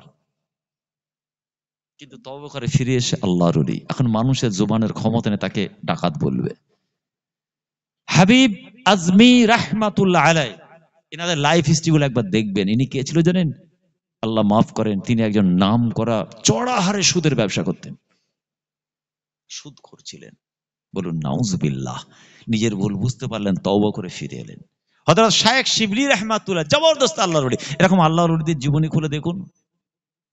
কিন্তু তওবা করে ফিরে এসে আল্লাহর ওলি। এখন মানুষের জবানের ক্ষমতা নেই তাকে ডাকাত বলবে। হাবিব আজমি রাহমাতুল্লাহ আলাই, এনাদের লাইফ হিস্ট্রিগুলো একবার দেখবেন। ইনি কে ছিল জানেন? আল্লাহ মাফ করেন, তিনি একজন নাম করা চড়া হারে সুদের ব্যবসা করতেন, সুদ করছিলেন। বলুন নাউজুবিল্লাহ। নিজের ভুল বুঝতে পারলেন, তওবা করে ফিরে এলেন। হযরত শায়েখ শিবলি রাহমাতুল্লাহ, জবরদস্ত আল্লাহর ওলি। এরকম আল্লাহর ওলিদের জীবনী খুলে দেখুন,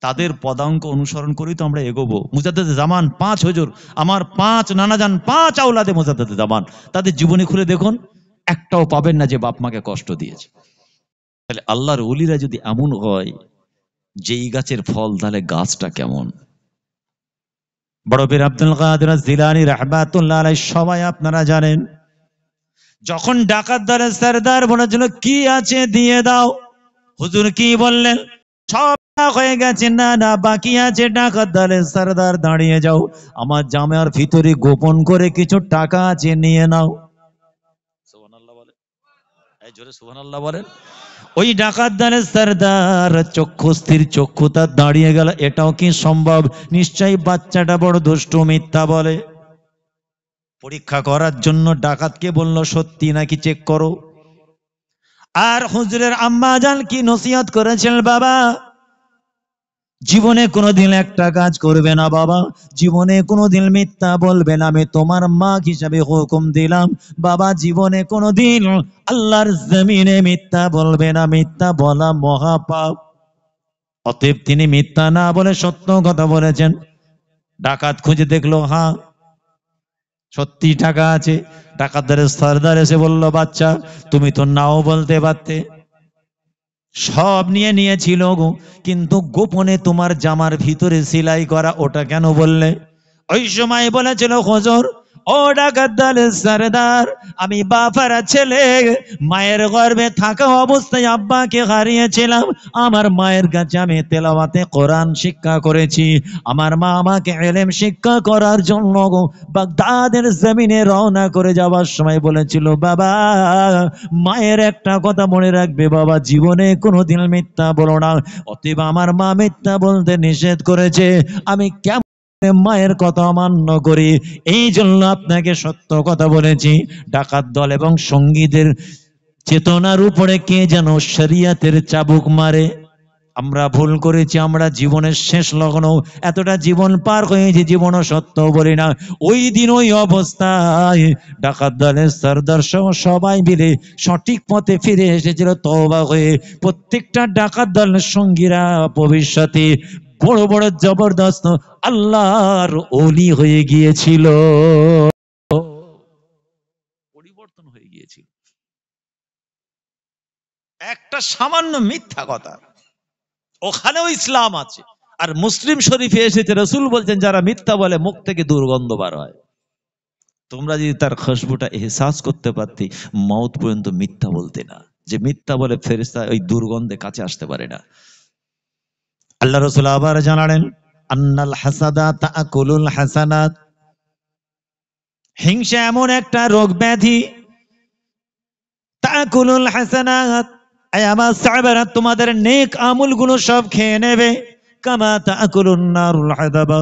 তাদের পদাঙ্ক অনুসরণ করেই তো আমরা এগোবো। মুজাদ্দেদে জামান 5 হুজুর, আমার 5 নানাজান, 5 আওলাদে মুজাদ্দেদে জামান, তাদের জীবনী খুলে দেখুন, একটাও পাবেন না যে বাপ মাকে কষ্ট দিয়েছে। তাহলে আল্লাহর ওলিরা যদি এমন হয়, যেই গাছের ফল, তাহলে গাছটা কেমন? বড় পীর আব্দুল কাদের জিলানী রাহমাতুল্লাহ আলাইহি সবাই আপনারা জানেন, যখন ডাকাত দলের সরদার বলেছিল কি আছে দিয়ে দাও, হুজুর কি বললেন? সব হয়ে গেছে, না না বাকি আছে। ডাকাত দলের সরদার, দাঁড়িয়ে যাও, আমার জামার ভিতরে গোপন করে কিছু টাকা আছে, নিয়ে নাও। সুবহানাল্লাহ বলেন, এই জোরে সুবহানাল্লাহ বলেন। ওই ডাকাত দলের সরদার চক্ষু স্থির, চক্ষু তার দাঁড়িয়ে গেল, এটাও কি সম্ভব? নিশ্চয়ই বাচ্চাটা বড় দুষ্ট, মিথ্যা বলে। পরীক্ষা করার জন্য ডাকাতকে বলল সত্যি নাকি চেক করো। আর হুজুরের আম্মা জান কি নসিহত করেছেন? বাবা, জীবনে কোনোদিন একটা কাজ করবে না বাবা, জীবনে কোনোদিন মিথ্যা বলবে না, আমি তোমার মা হিসাবে হুকুম দিলাম। বাবা, জীবনে কোনোদিন আল্লাহর জমিনে মিথ্যা বলবে না, মিথ্যা বলা মহাপাপ। অতএব তিনি মিথ্যা না বলে সত্য কথা বলেছেন। ডাকাত খুঁজে দেখলো, হ্যাঁ সত্যি টাকা আছে। ডাকাতদের সরদার এসে বলল, বাচ্চা তুমি তো নাও বলতে পারতে, সব নিয়েছিল গো, কিন্তু গোপনে তোমার জামার ভিতরে সেলাই করা, ওটা কেন বললে? ওই সময় বলেছিল হুজুর, ও ডাকাত দলের সরদার, আমি বাপারা ছেলে, মায়ের গর্ভে থাকা অবস্থায় আব্বাকে হারিয়েছিলাম। আমার মায়ের কাছে আমি তেলাওয়াতে কোরআন শিক্ষা করেছি। আমার মা আমাকে ইলম শিক্ষা করার জন্য বাগদাদের জমিনে রওনা করে যাওয়ার সময় বলেছিল, বাবা মায়ের একটা কথা মনে রাখবে, বাবা জীবনে কোনোদিন মিথ্যা বলো না। অতএব আমার মা মিথ্যা বলতে নিষেধ করেছে, আমি কেমন মায়ের কথা অমান্য করি, এই জন্য আপনাকে সত্য কথা বলেছি। ডাকাত দল এবং সঙ্গীদের চেতনার উপরে কে যেন শরিয়াতের চাবুক মারে। আমরা ভুল করেছি, আমরা জীবনের শেষ লগ্ন এতটা জীবন পার হয়েছে, জীবনও সত্য বলি না। ওই দিন ওই অবস্থায় ডাকাত দলের সরদার সহ সবাই মিলে সঠিক পথে ফিরে এসেছিল তওবা হয়ে। প্রত্যেকটা ডাকাত দলের সঙ্গীরা ভবিষ্যতে বড় বড় জবরদস্ত আল্লাহর ওলি হয়ে গিয়েছিল, পরিবর্তন হয়ে গিয়েছিল একটা সামান্য মিথ্যা কথা। ওখানেও ইসলাম আছে। আর মুসলিম শরীফে এসেছে, রাসূল বলছেন যারা মিথ্যা বলে মুখ থেকে দুর্গন্ধ বার হয়। তোমরা যদি তার খুশবুটা এহসাস করতে পারতে, মওত পর্যন্ত মিথ্যা বলতে না। যে মিথ্যা বলে ফেরেশতা ওই দুর্গন্ধে কাছে আসতে পারে না। আল্লাহ রাসূল আবার জানালেন, আন্নাল হাসাদা তাআকুলুল হাসানাত, হিংসা এমন একটা রোগ ব্যাধি, তাআকুলুল হাসানাত, এই আমার সাহাবারা তোমাদের নেক আমলগুলো সব খেয়ে নেবে। কামা তাআকুলুন নারুল হাদাবা,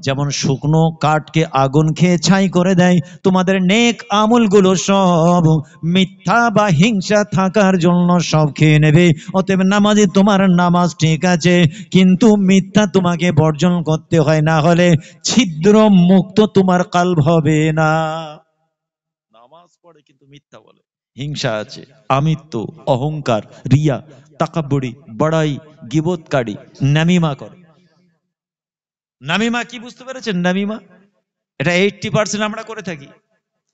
যেমন শুকনো কাঠকে আগুন খেয়ে ছাই করে দেয়, তোমাদের নেক আমলগুলো সব মিথ্যা বা হিংসা থাকার জন্য সব খেয়ে নেবে। অতএব নামাজে তোমার নামাজ ঠিক আছে, কিন্তু মিথ্যা তোমাকে বর্জন করতে হয়, না হলে ছিদ্র মুক্ত তোমার কালব হবে না। নামাজ পড়ে কিন্তু মিথ্যা বলে, হিংসা আছে, আমিত্ব, অহংকার, রিয়া, তাকাব্বুরি, বড়াই, গীবতকারী, নামিমা করে। নামিমা কি বুঝতে পেরেছেন? নামিমা এটা 80% আমরা করে থাকি।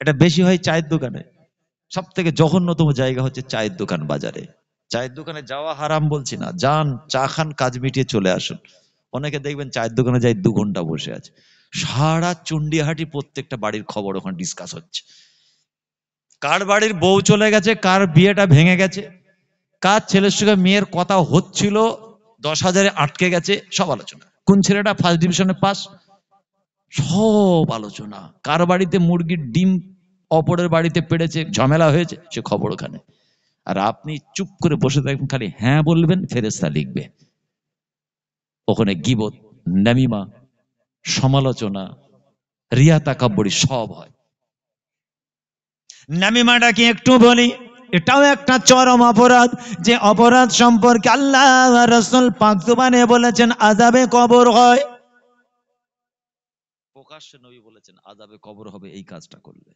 এটা বেশি হয় চায়ের দোকানে। সব থেকে জঘন্যতম জায়গা হচ্ছে চায়ের দোকান। বাজারে চায়ের দোকানে যাওয়া হারাম বলছি না, যান চা খান, কাজ মিটিয়ে চলে আসুন। অনেকে দেখবেন চায়ের দোকানে যাই 2 ঘন্টা বসে আছে। সারা চন্ডিহাটি প্রত্যেকটা বাড়ির খবর ওখানে ডিসকাস হচ্ছে। কার বাড়ির বউ চলে গেছে, কার বিয়েটা ভেঙে গেছে, কার ছেলের সঙ্গে মেয়ের কথা হচ্ছিল 10,000-এ আটকে গেছে, সব আলোচনা। কোন ছেলেটা ফার্স্ট ডিভিশনে পাস, সব আলোচনা। কার বাড়িতে মুরগির ডিম অপরের বাড়িতে পেড়েছে, ঝামেলা হয়েছে, সে খবর ওখানে। আর আপনি চুপ করে বসে থাকবেন, খালি হ্যাঁ বলবেন, ফেরেশতা লিখবে। ওখানে গীবত, নামিমা, সমালোচনা, রিয়া, তাকাব্বুরি সব হয়। নামিমাটা কি একটু বলি, এটাও একটা চরম অপরাধ, যে অপরাধ সম্পর্কে আল্লাহ রাসূল পাক জবানে বলেছেন আযাবে কবর হয়। প্রকাশ্যে নবী বলেছেন আযাবে কবর হবে এই কাজটা করলে।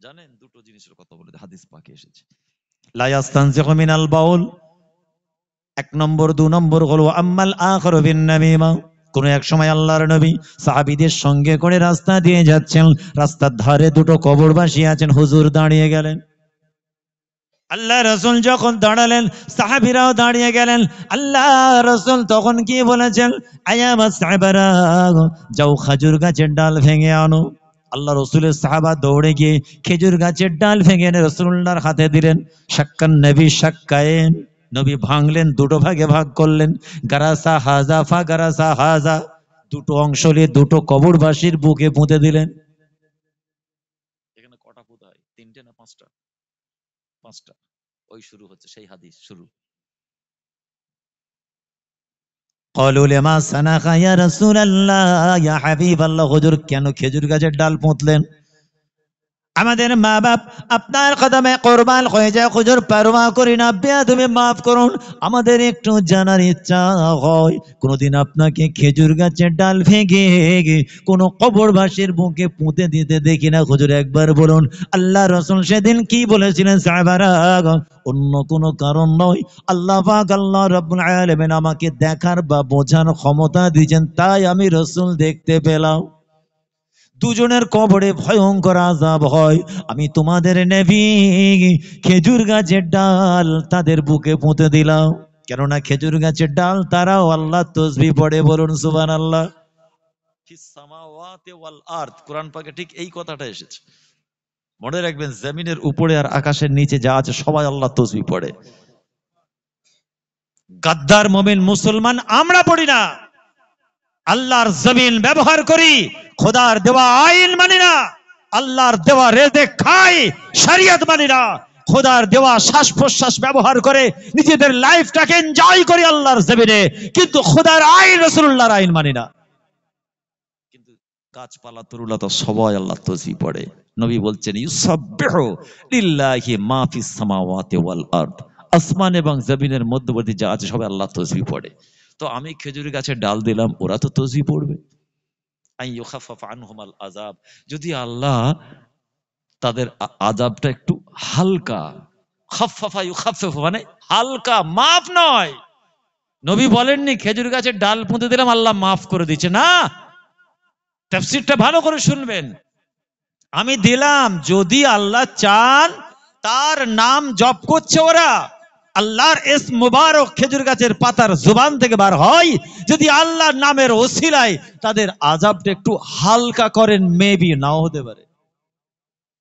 জানেন দুটো জিনিসের কথা বলে হাদিস পাকে এসেছে। লা ইয়াস্তানজিগু মিনাল বাউল, 1 নম্বর, 2 নম্বর হলো আম্মাল আখিরু বিন নামিমা। কোন এক সময় আল্লাহর নবী সাহাবীদের সঙ্গে করে রাস্তা দিয়ে যাচ্ছেন, রাস্তার ধারে দুটো কবরবাসী আছেন, হুজুর দাঁড়িয়ে গেলেন। আল্লাহ রাসূল যখন দাঁড়ালেন, সাহাবীরাও দাঁড়িয়ে গেলেন। আল্লাহ রাসূল তখন কি বলেছেন, আয়ামা সাহাবারা, যাও খেজুর গাছের ডাল ভেঙে আনো। আল্লাহ রসুলের সাহাবা দৌড়ে গিয়ে খেজুর গাছের ডাল ভেঙে এনে রসুল্লাহর হাতে দিলেন। শাক্কান নবী শাক্কায়েন, নবী ভাঙলেন, দুটো ভাগে ভাগ করলেন। গারাসা হাজা ফা গারাসা হাজা, দুটো অংশ নিয়ে দুটো কবরবাসীর বুকে পুঁতে দিলেন। এখানে কটা পুঁতা হয়? 3টে না 5টা? 5টা। ওই শুরু হচ্ছে সেই হাদিস শুরু। ক্বালু লিমা সানাকা ইয়া রাসূলুল্লাহ, ইয়া হাবিবাল্লাহ, হুজুর কেন খেজুর গাছের ডাল পুঁতলেন? আমাদের মা বাপ আপনার কদমে কোরবান হয়ে যায়, হুজুর পরোয়া করি না, বেয়াদবি মাফ করুন। আমাদের একটু জানার ইচ্ছা হয়, কোনদিন আপনাকে খেজুর গাছের ডাল ভেঙে কোন কবরবাসীর বুকে পুঁতে দিতে দেখি না, হুজুর একবার বলুন। আল্লাহ রাসূল সেদিন কি বলেছিলেন? সাহাবারা, অন্য কোনো কারণ নয়, আল্লাহ পাক আল্লাহ রাব্বুল আলামিন আমাকে দেখার বা বোঝার ক্ষমতা দিয়েছেন, তাই আমি রাসূল দেখতে পেলাম। দুজনের কবরে ভয়ঙ্কর আযাব হয়, আমি তোমাদের নবী খেজুর গাছের ডাল তাদের বুকে পুঁতে দিলাম। কেননা খেজুর গাছের ডাল তারাও আল্লাহ তসবিহ পড়ে, বলুন সুবহানাল্লাহ। সামাওয়াতি ওয়াল আরদ, কোরআন পাকে ঠিক এই কথাটা এসেছে। মনে রাখবেন, জমিনের উপরে আর আকাশের নিচে যা আছে সবাই আল্লাহ তসবিহ পড়ে। গাদ্দার মুমিন মুসলমান আমরা পড়ি না, আল্লাহর জমিন ব্যবহার করি, খোদার দেওয়া আইন মানি না, আল্লাহর দেওয়া রেজেক খাই, শরীয়ত মানি না, খোদার দেওয়া শ্বাস প্রশ্বাস ব্যবহার করে নিজেদের লাইফটাকে এনজয় করি আল্লাহর জমিনে, কিন্তু খোদার আইন রাসূলুল্লাহর আইন মানি না। কিন্তু গাছপালা তরুলতা সবাই আল্লাহ তসবিহ পড়ে। নবী বলছেন ইউসাব্বিহু লিল্লাহি মা ফিস সামাওয়াতি ওয়াল আরদ, আসমান এবং জমিনের মধ্যবর্তী যা আছে সবাই আল্লাহ তসবিহ পড়ে। তো আমি খেজুরি গাছের ডাল দিলাম, ওরা তো তসবিহ পড়বে। আন ইউখাফফাফ আনহুমাল আযাব, যদি আল্লাহ তাদের আযাবটা একটু হালকা, খাফফাফা ইউখাফফিফু মানে হালকা, মাফ নয়। নবী বলেননি খেজুর গাছের ডাল পুঁতে দিলাম আল্লাহ মাফ করে দিচ্ছে, না। তাফসীরটা ভালো করে শুনবেন। আমি দিলাম, যদি আল্লাহ চান, তার নাম জপ করছে ওরা, আল্লাহর ইসম মুবারক খেজুর গাছের পাতার জুবান থেকে বার হয়, যদি আল্লাহর নামের ওসিলায় তাদের আযাবটা একটু হালকা করেন, মেবি নাও হতে পারে,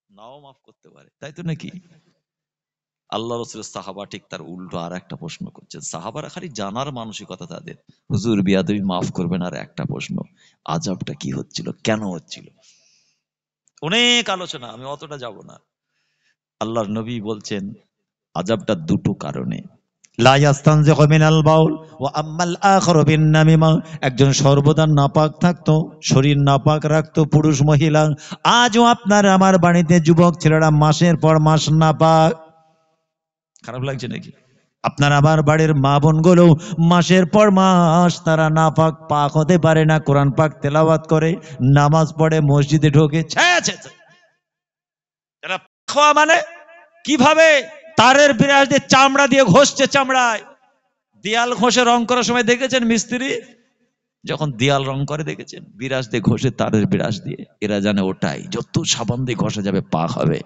নাও মাফ করতে পারে, তাই তো নাকি? আল্লাহ রাসূলের সাহাবা ঠিক তার উল্টো আর একটা প্রশ্ন করছেন। সাহাবারা খালি জানার মানসিকতা তাদের, হুজুর বিয়াদবি মাফ করবেন, আর একটা প্রশ্ন, আযাবটা কি হচ্ছিল, কেন হচ্ছিল? অনেক আলোচনা, আমি অতটা যাব না। আল্লাহর নবী বলছেন আযাবটা দুটো কারণে। লা ইয়াস্তানজিহু মিনাল বাউল ওয়া আম্মাল আখিরু বিন নামিমা, একজন সর্বদা নাপাক থাকতো, শরীর নাপাক রাখতো, পুরুষ মহিলা। আজও আপনার আমার বাড়িতে যুবক ছেলেরা মাসের পর মাস নাপাক। খারাপ লাগছে নাকি? আপনার আমার বাড়ির মা বোনগুলো মাসের পর মাস তারা নাপাক, পাক হতে পারে না, কোরআন পাক তেলাওয়াত করে, নামাজ পড়ে, মসজিদে ঢোকে, এরা খাওয়া মানে কিভাবে তারের বিরাজ দিয়ে চামড়া দিয়ে ঘষছে, চামড়ায় দেয়াল ঘষে রং করার সময় দেখেছেন মিস্ত্রি যখন দেয়াল রং করে, দেখেছেন বিরাজ দিয়ে ঘষে, তারের বিরাজ দিয়ে। এরা জানে ওটাই যত সাবান দিয়ে ঘষা যাবে পাক হবে,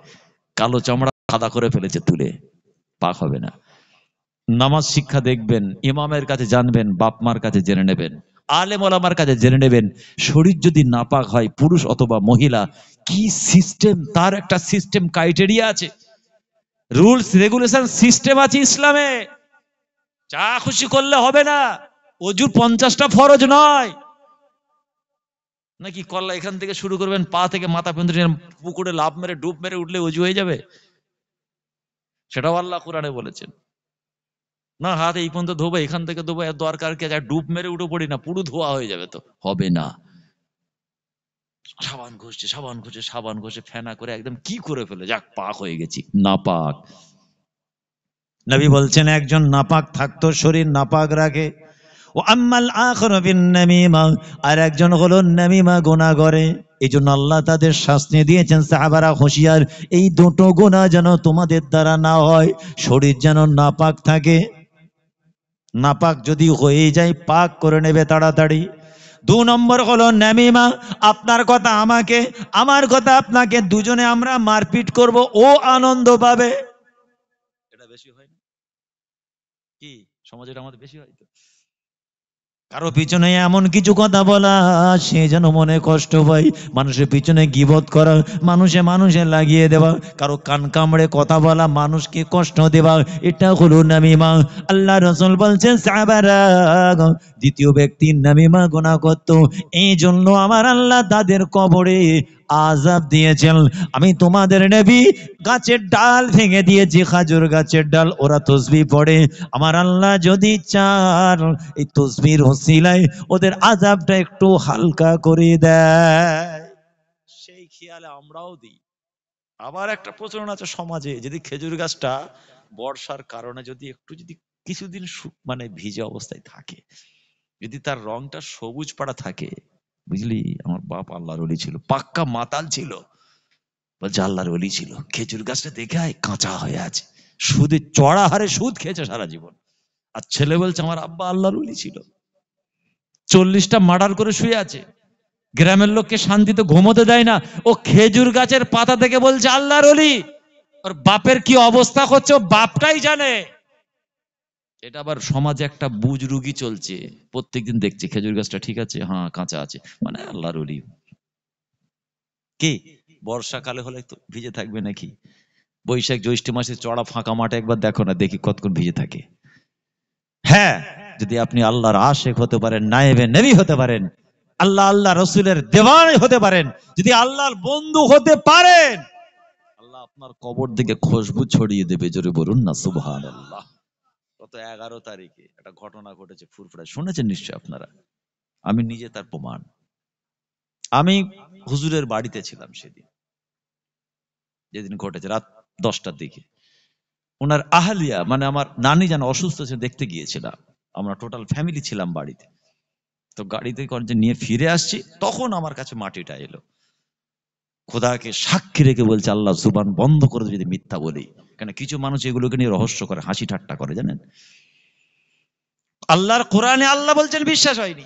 কালো চামড়া সাদা করে ফেলেছে তুলে, পাক হবে না। নামাজ শিক্ষা দেখবেন, ইমামের কাছে জানবেন, বাপ মার কাছে জেনে নেবেন, আলেম ওলামার কাছে জেনে নেবেন, শরীর যদি নাপাক হয়, পুরুষ অথবা মহিলা, কি সিস্টেম, তার একটা সিস্টেম ক্রাইটেরিয়া আছে, রুলস রেগুলেশন সিস্টেম আছে ইসলামে। যা খুশি করলে হবে না, অজুর 50টা ফরজ নয় নাকি? কল্লা এখান থেকে শুরু করবেন, পা থেকে মাথা পর্যন্ত পুকুরে লাভ মেরে ডুব মেরে উঠলে অজু হয়ে যাবে? সেটাও আল্লাহ কোরআনে বলেছেন না, হাত এই পর্যন্ত ধোবো, এখান থেকে ধোবো, এর দরকার কে? ডুব মেরে উঠে পড়ি না, পুরো ধোয়া হয়ে যাবে, তো হবে না। সাবান ঘষছে, সাবান ঘষে, সাবান ঘষে ফেনা করে একদম কি করে ফেলে, যাক পাক হয়ে গেছি, নাপাক। নবী বলছেন একজন নাপাক থাকতো, শরীর নাপাক রাখে। ও আম্মাল আখিরু বিন নামিমা, আর একজন হলো নামিমা, গুনাহ করে। এই জন্য আল্লাহ তাদের শাস্তি দিয়েছেন, সাহাবারা হুঁশিয়ার, এই দুটো গুনাহ যেন তোমাদের দ্বারা না হয়, শরীর যেন নাপাক থাকে। নাপাক যদি হয়ে যায়, পাক করে নেবে তাড়াতাড়ি। 2 নম্বর হলো নামিমা, আপনার কথা আমাকে, আমার কথা আপনাকে, দুজনে আমরা মারপিট করব, ও আনন্দ পাবে। এটা বেশি হয় না কি সমাজে? আমাদের বেশি হয় তো। কারো পিছনে এমন কিছু কথা বলা, সে যেন মনে কষ্ট পায়, মানুষের পিছনে গীবত করা, মানুষে লাগিয়ে দেওয়া, কারো কান কামড়ে কথা বলা, মানুষকে কষ্ট দেওয়া, এটা হলো নামিমা। আল্লাহ রাসূল বলছেন সাহাবারা, দ্বিতীয় ব্যক্তি নামিমা গুনাহ করত, এই জন্য আমার আল্লাহ তাদের কবরে আযাব দিয়েছেন। আমি তোমাদের নবী গাছের ডাল ভেঙে দিয়েছি, খাজুর গাছের ডাল, ওরা তসবিহ পড়ে, আমার আল্লাহ যদি চান এই তসবির ওসিলায় ওদের আযাবটা একটু হালকা করে দেয়, সেই খেয়ালে আমরাও দিই। আবার একটা প্রচলন আছে সমাজে, যদি খেজুর গাছটা বর্ষার কারণে যদি একটু, যদি কিছুদিন মানে ভিজে অবস্থায় থাকে, যদি তার রংটা সবুজ পাড়া থাকে, বুঝলি, আমার বাপ আল্লাহর ওলি ছিল, পাক্কা মাতাল ছিল, বলছে আল্লাহর ওলি ছিল, খেজুর গাছটা দেখে আয় কাঁচা হয়ে আছে, সুদে চড়া হারে সুদ খেয়েছে সারা জীবন, আর ছেলে বলছে আমার আব্বা আল্লাহর ওলি ছিল, 40টা মার্ডার করে শুয়ে আছে, গ্রামের লোককে শান্তিতে ঘুমোতে দেয় না, ও খেজুর গাছের পাতা থেকে বলছে আল্লাহর ওলি। ওর বাপের কি অবস্থা করছে ও বাপটাই জানে। এটা আবার সমাজে একটা বুজরুগি চলছে, প্রত্যেকদিন দেখছি খেজুর গাছটা ঠিক আছে, হ্যাঁ কাঁচা আছে, মানে আল্লাহর ওলি। কি বর্ষাকালে হলে তো ভিজে থাকবে নাকি? বৈশাখ জ্যৈষ্ঠ মাসে চড়া ফাঁকা মাঠে একবার দেখো না, দেখি কতক্ষণ ভিজে থাকে। হ্যাঁ, যদি আপনি আল্লাহর আশেক হতে পারেন, নায়েবে নবী হতে পারেন, আল্লাহ রসুলের দেওয়ানি হতে পারেন, যদি আল্লাহর বন্ধু হতে পারেন, আল্লাহ আপনার কবর দিকে খুশবু ছড়িয়ে দেবে। জোরে বলুন না সুবহানাল্লাহ। গত 11 তারিখে একটা ঘটনা ঘটেছে ফুরফুরা, শুনেছেন নিশ্চয় আপনারা। আমি নিজে তার প্রমাণ। আমি হুজুরের বাড়িতে ছিলাম সেদিন, যেদিন ঘটেছে রাত 10টার দিকে। ওনার আহলিয়া মানে আমার নানি যেন অসুস্থ ছিল, দেখতে গিয়েছিলাম। আমরা টোটাল ফ্যামিলি ছিলাম বাড়িতে। তো গাড়িতে করে নিয়ে ফিরে আসছি, তখন আমার কাছে মাটিটা এলো। খোদাকে সাক্ষী রেখে বলছে, আল্লাহ জুবান বন্ধ করে যদি মিথ্যা বলি। কেন কিছু মানুষ এগুলোকে নিয়ে রহস্য করে, হাসি ঠাট্টা করে, জানেন। আল্লাহর কোরআনে আল্লাহ বলছেন বিশ্বাস হয়নি।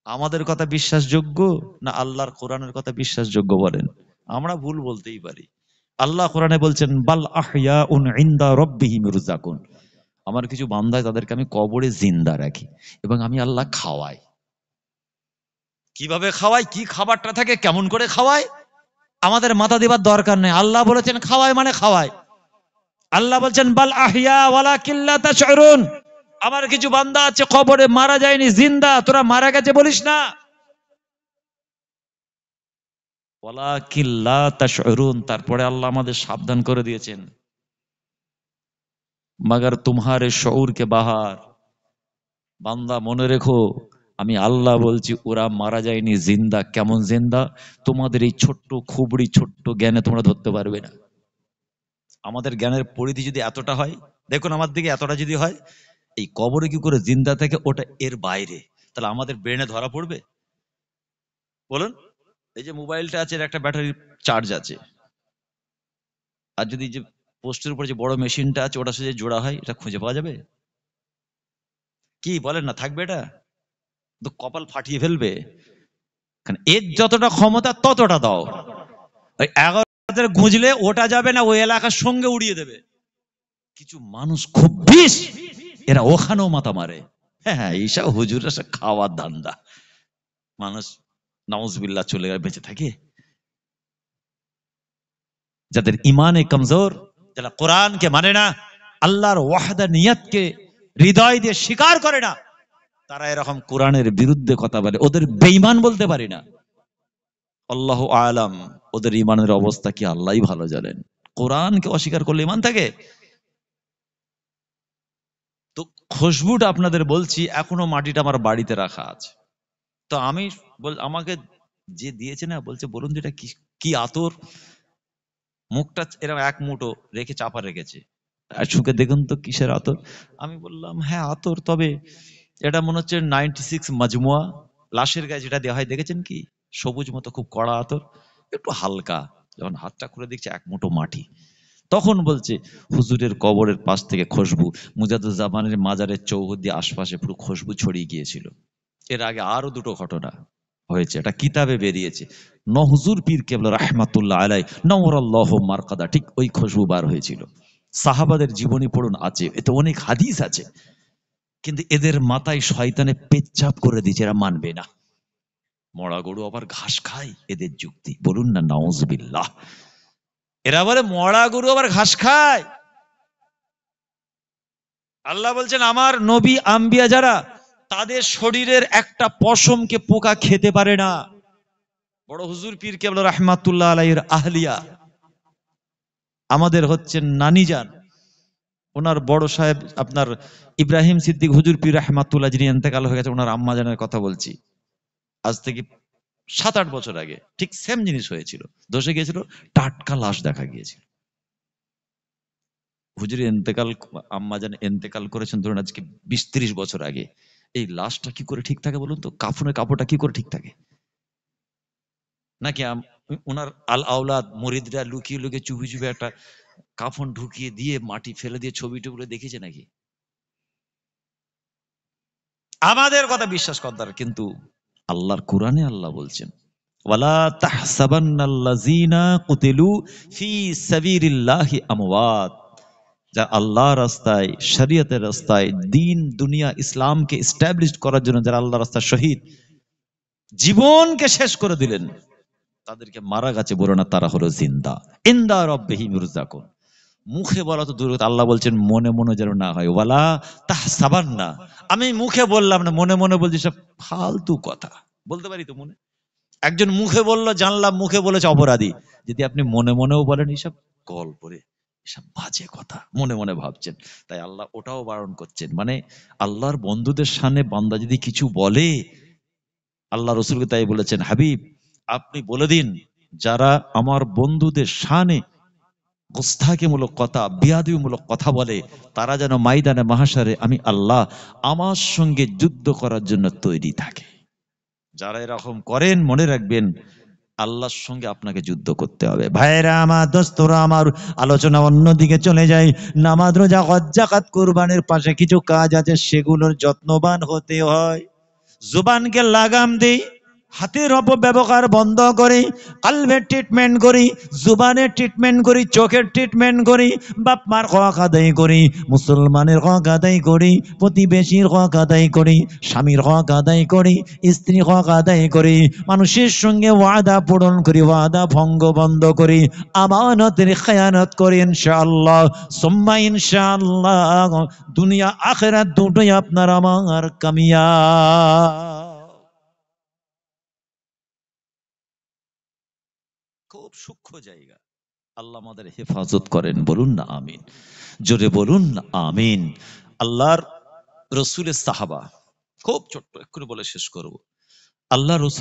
আমাদের কথা বিশ্বাসযোগ্য না আল্লাহর কোরআনের কথা বিশ্বাসযোগ্য বলেন? আমরা ভুল বলতেই পারি। আল্লাহ কোরআনে বলছেন বাল আহইয়াউন ইনদা রাব্বিহিম ইরযাকুন, আমার কিছু বান্দা তাদেরকে আমি কবরে জিন্দা রাখি এবং আমি আল্লাহ খাওয়াই। কিভাবে খাওয়াই, কি খাবারটা থাকে, কেমন করে খাওয়াই, আমাদের মাথা দিবার দরকার নেই। আল্লাহ বলেছেন খাওয়াই মানে খাওয়াই। আল্লাহ বলছেন বাল আহইয়া ওয়ালাকিন লা তাশউরুন, আমার কিছু বান্দা আছে কবরে মারা যায়নি, জিন্দা, তোরা মারা গেছে বলিস না। ওয়ালাকিন লা তাশউরুন, তারপরে আল্লাহ আমাদের সাবধান করে দিয়েছেন, মগর তুমহারে শউর কে বাহার, বান্দা মনে রেখো আমি আল্লাহ বলছি ওরা মারা যায়নি, জিন্দা। কেমন জিন্দা? তোমাদের এই ছোট্ট খুবড়ি ছোট্ট জ্ঞানে তোমরা ধরতে পারবে না। আমাদের জ্ঞানের পরিধি যদি এতটা হয়, দেখুন আমার দিকে এতটা যদি হয়, এই কবরে কি করে জিন্দা থেকে ওটা এর বাইরে, তাহলে আমাদের ব্রেনে ধরা পড়বে? বলুন। এই যে মোবাইলটা আছে, এর একটা ব্যাটারি চার্জ আছে, আর যদি যে পোস্টের উপরে যে বড় মেশিনটা আছে ওটার সাথে জোড়া হয়, এটা খুঁজে পাওয়া যাবে? কি বলেন না, থাকবে এটা? তো কপাল ফাটিয়ে ফেলবে। এর যতটা ক্ষমতা ততটা দাও, ওই 11 গুঁজলে ওটা যাবে না, ওই এলাকার সঙ্গে উড়িয়ে দেবে। কিছু মানুষ খুব বিষ, এরা ওখানেও মাথা মারে। হ্যাঁ, এইসব হুজুররা সব খাওয়ার ধান্দা। মানুষ নাউজুবিল্লাহ চলে গেলে বেঁচে থাকে। যাদের ইমানে কমজোর, যারা কোরআনকে মানে না, আল্লাহর ওয়াহদানিয়তকে হৃদয় দিয়ে স্বীকার করে না, তারা এরকম কোরআনের বিরুদ্ধে কথা বলে, ওদের বেঈমান বলতে পারি না। আল্লাহু আলাম ওদের ইমানের অবস্থা কি আল্লাহই ভালো জানেন। কোরআনকে অস্বীকার করলে ইমান থাকে? তো খুশবুটা আপনাদের বলছি, এখনো মাটিটা আমার বাড়িতে রাখা আছে। তো আমি আমাকে যে দিয়েছে না, বলছে বলুন যেটা কি, কি আতর। মুখটা এরকম এক মুঠো রেখে চাপা রেখেছে, আর শুকে দেখুন তো কিসের আতর। আমি বললাম হ্যাঁ আতর, তবে এটা মনে হচ্ছে 96 মাজমুয়া, লাশের গায়ে যেটা দেওয়া হয়, দেখেছেন কি সবুজ মতো, খুব কড়া আতর, একটু হালকা। যখন হাতটা খুলে দেখছে এক মুঠো মাটি, তখন বলছে হুজুরের কবরের পাশ থেকে খুশবু, মুজাদুজ্জামানের মাজারের চৌহদ্দি আশপাশে পুরো খুশবু ছড়িয়ে গিয়েছিল। এর আগে আরো দুটো ঘটনা হয়েছে, এটা কিতাবে বেরিয়েছে। নহুজুর পীর কেবলা রাহমাতুল্লাহ আলাই নওরাল্লাহু মারকাদা, ঠিক ওই খুশবু বার হয়েছিল। সাহাবাদের জীবনী পড়ুন, আছে এতে অনেক হাদিস আছে। কিন্তু এদের মাথায় শয়তানে পেচ্ছাপ করে দিয়েছে, এরা মানবে না। মরা গরু আবার ঘাস খায়, এদের যুক্তি। বলুন না নাউজুবিল্লাহ। এরা বলে মরা গরু আবার ঘাস খায়। আল্লাহ বলছেন আমার নবী আম্বিয়া যারা, তাদের শরীরের একটা পশমকে পোকা খেতে পারে না। বড় হুজুর পীর কেবলা রাহমাতুল্লাহ আলাইহির আহলিয়া, আমাদের হচ্ছেন নানি যান, ওনার বড় সাহেব আপনার ইব্রাহিম সিদ্দিক হুজুর পীর রাহমাতুল্লাহ, যিনি ইন্তেকাল হয়ে গেছে, ওনার আম্মা জানের কথা বলছি। আজ থেকে 7-8 বছর আগে ঠিক সেম জিনিস হয়েছিল। ধসে গিয়েছিল, টাটকা লাশ দেখা গিয়েছিল। হুজুর ইন্তেকাল, আম্মা জান ইন্তেকাল করেছেন ধরুন আজকে 20-30 বছর আগে। এই লাশটা কি করে ঠিক থাকে বলুন তো? কাফনের কাপড়টা কি করে ঠিক থাকে? নাকি ওনার আল আওলাদ মুরিদরা লুকিয়ে লুকিয়ে চুপি চুপি একটা কাফন ঢুকিয়ে দিয়ে মাটি ফেলে দিয়ে ছবি টুবি দেখেছে নাকি? আমাদের কথা বিশ্বাস করার, কিন্তু আল্লাহর কোরআনে আল্লাহ বলছেন ওয়ালা তাহসাবান্নাল্লাযীনা কুতিলু ফি সাবিলিল্লাহি আমওয়াত, যা আল্লাহর রাস্তায়, শরীয়তের রাস্তায়, দ্বীন দুনিয়া ইসলামকে এস্টাবলিশ করার জন্য যারা আল্লাহর রাস্তায় শহীদ, জীবনকে শেষ করে দিলেন, তাদেরকে মারা গেছে বলো না, তারা হলো জিন্দা। ইন্দা রব্বিহিম ইরজাকুন। মুখে বলা তো দূর কথা, আল্লাহ বলছেন মনে মনে যেন না হয়, ওয়ালা তাহসাবান্না। আমি মুখে বললাম না, মনে মনে বলছি সব ফালতু কথা। বলতে পারি তো মনে, একজন মুখে বললো জানলাম, মুখে বলেছে অপরাধী, যদি আপনি মনে মনেও বলেন এইসব গল্প রে, এসব বাজে কথা মনে মনে ভাবছেন, তাই আল্লাহ ওটাও বারণ করছেন। মানে আল্লাহর বন্ধুদের সামনে বান্দা যদি কিছু বলে, আল্লাহ রসুলকে তাই বলেছেন, হাবিব আপনি বলে দিন যারা আমার বন্ধুদের শানে গোস্তাকিমূলক কথা, বিয়াদবিমূলক কথা বলে, তারা যেন ময়দানে মাহশারে আমি আল্লাহ আমার সঙ্গে যুদ্ধ করার জন্য তৈরি থাকে। যারা এরকম করেন মনে রাখবেন আল্লাহর সঙ্গে আপনাকে যুদ্ধ করতে হবে। ভাইরা আমার, দোস্তরা আমার, আলোচনা অন্যদিকে চলে যায়। নামাজ, রোজা, হজ, যাকাত, কুরবানির পাশে কিছু কাজ আছে, সেগুলোর যত্নবান হতে হয়। জুবানকে লাগাম দেই, হাতের অপব্যবহার বন্ধ করি, কালবের ট্রিটমেন্ট করি, জুবানের ট্রিটমেন্ট করি, চোখের ট্রিটমেন্ট করি, বাপ মার হক আদায় করি, মুসলমানের হক আদায় করি, প্রতিবেশীর হক আদায় করি, স্বামীর হক আদায় করি, স্ত্রী হক আদায় করি, মানুষের সঙ্গে ওয়াদা পূরণ করি, ওয়াদা ভঙ্গ বন্ধ করি, আমানতের খেয়ানত করি, ইনশাআল্লাহ সুম্মা ইনশাআল্লাহ দুনিয়া আখিরাত দুটোই আপনার আমার কামিয়াব। খুব সূক্ষ্ম জায়গা, আল্লাহ আমাদের হেফাজত করেন, বলুন না আমিন, জোরে বলুন না আমিন। আল্লাহর রসুলের সাহাবা, খুব ছোট্ট এক্ষুনি বলে শেষ করব। আল্লাহ রসুল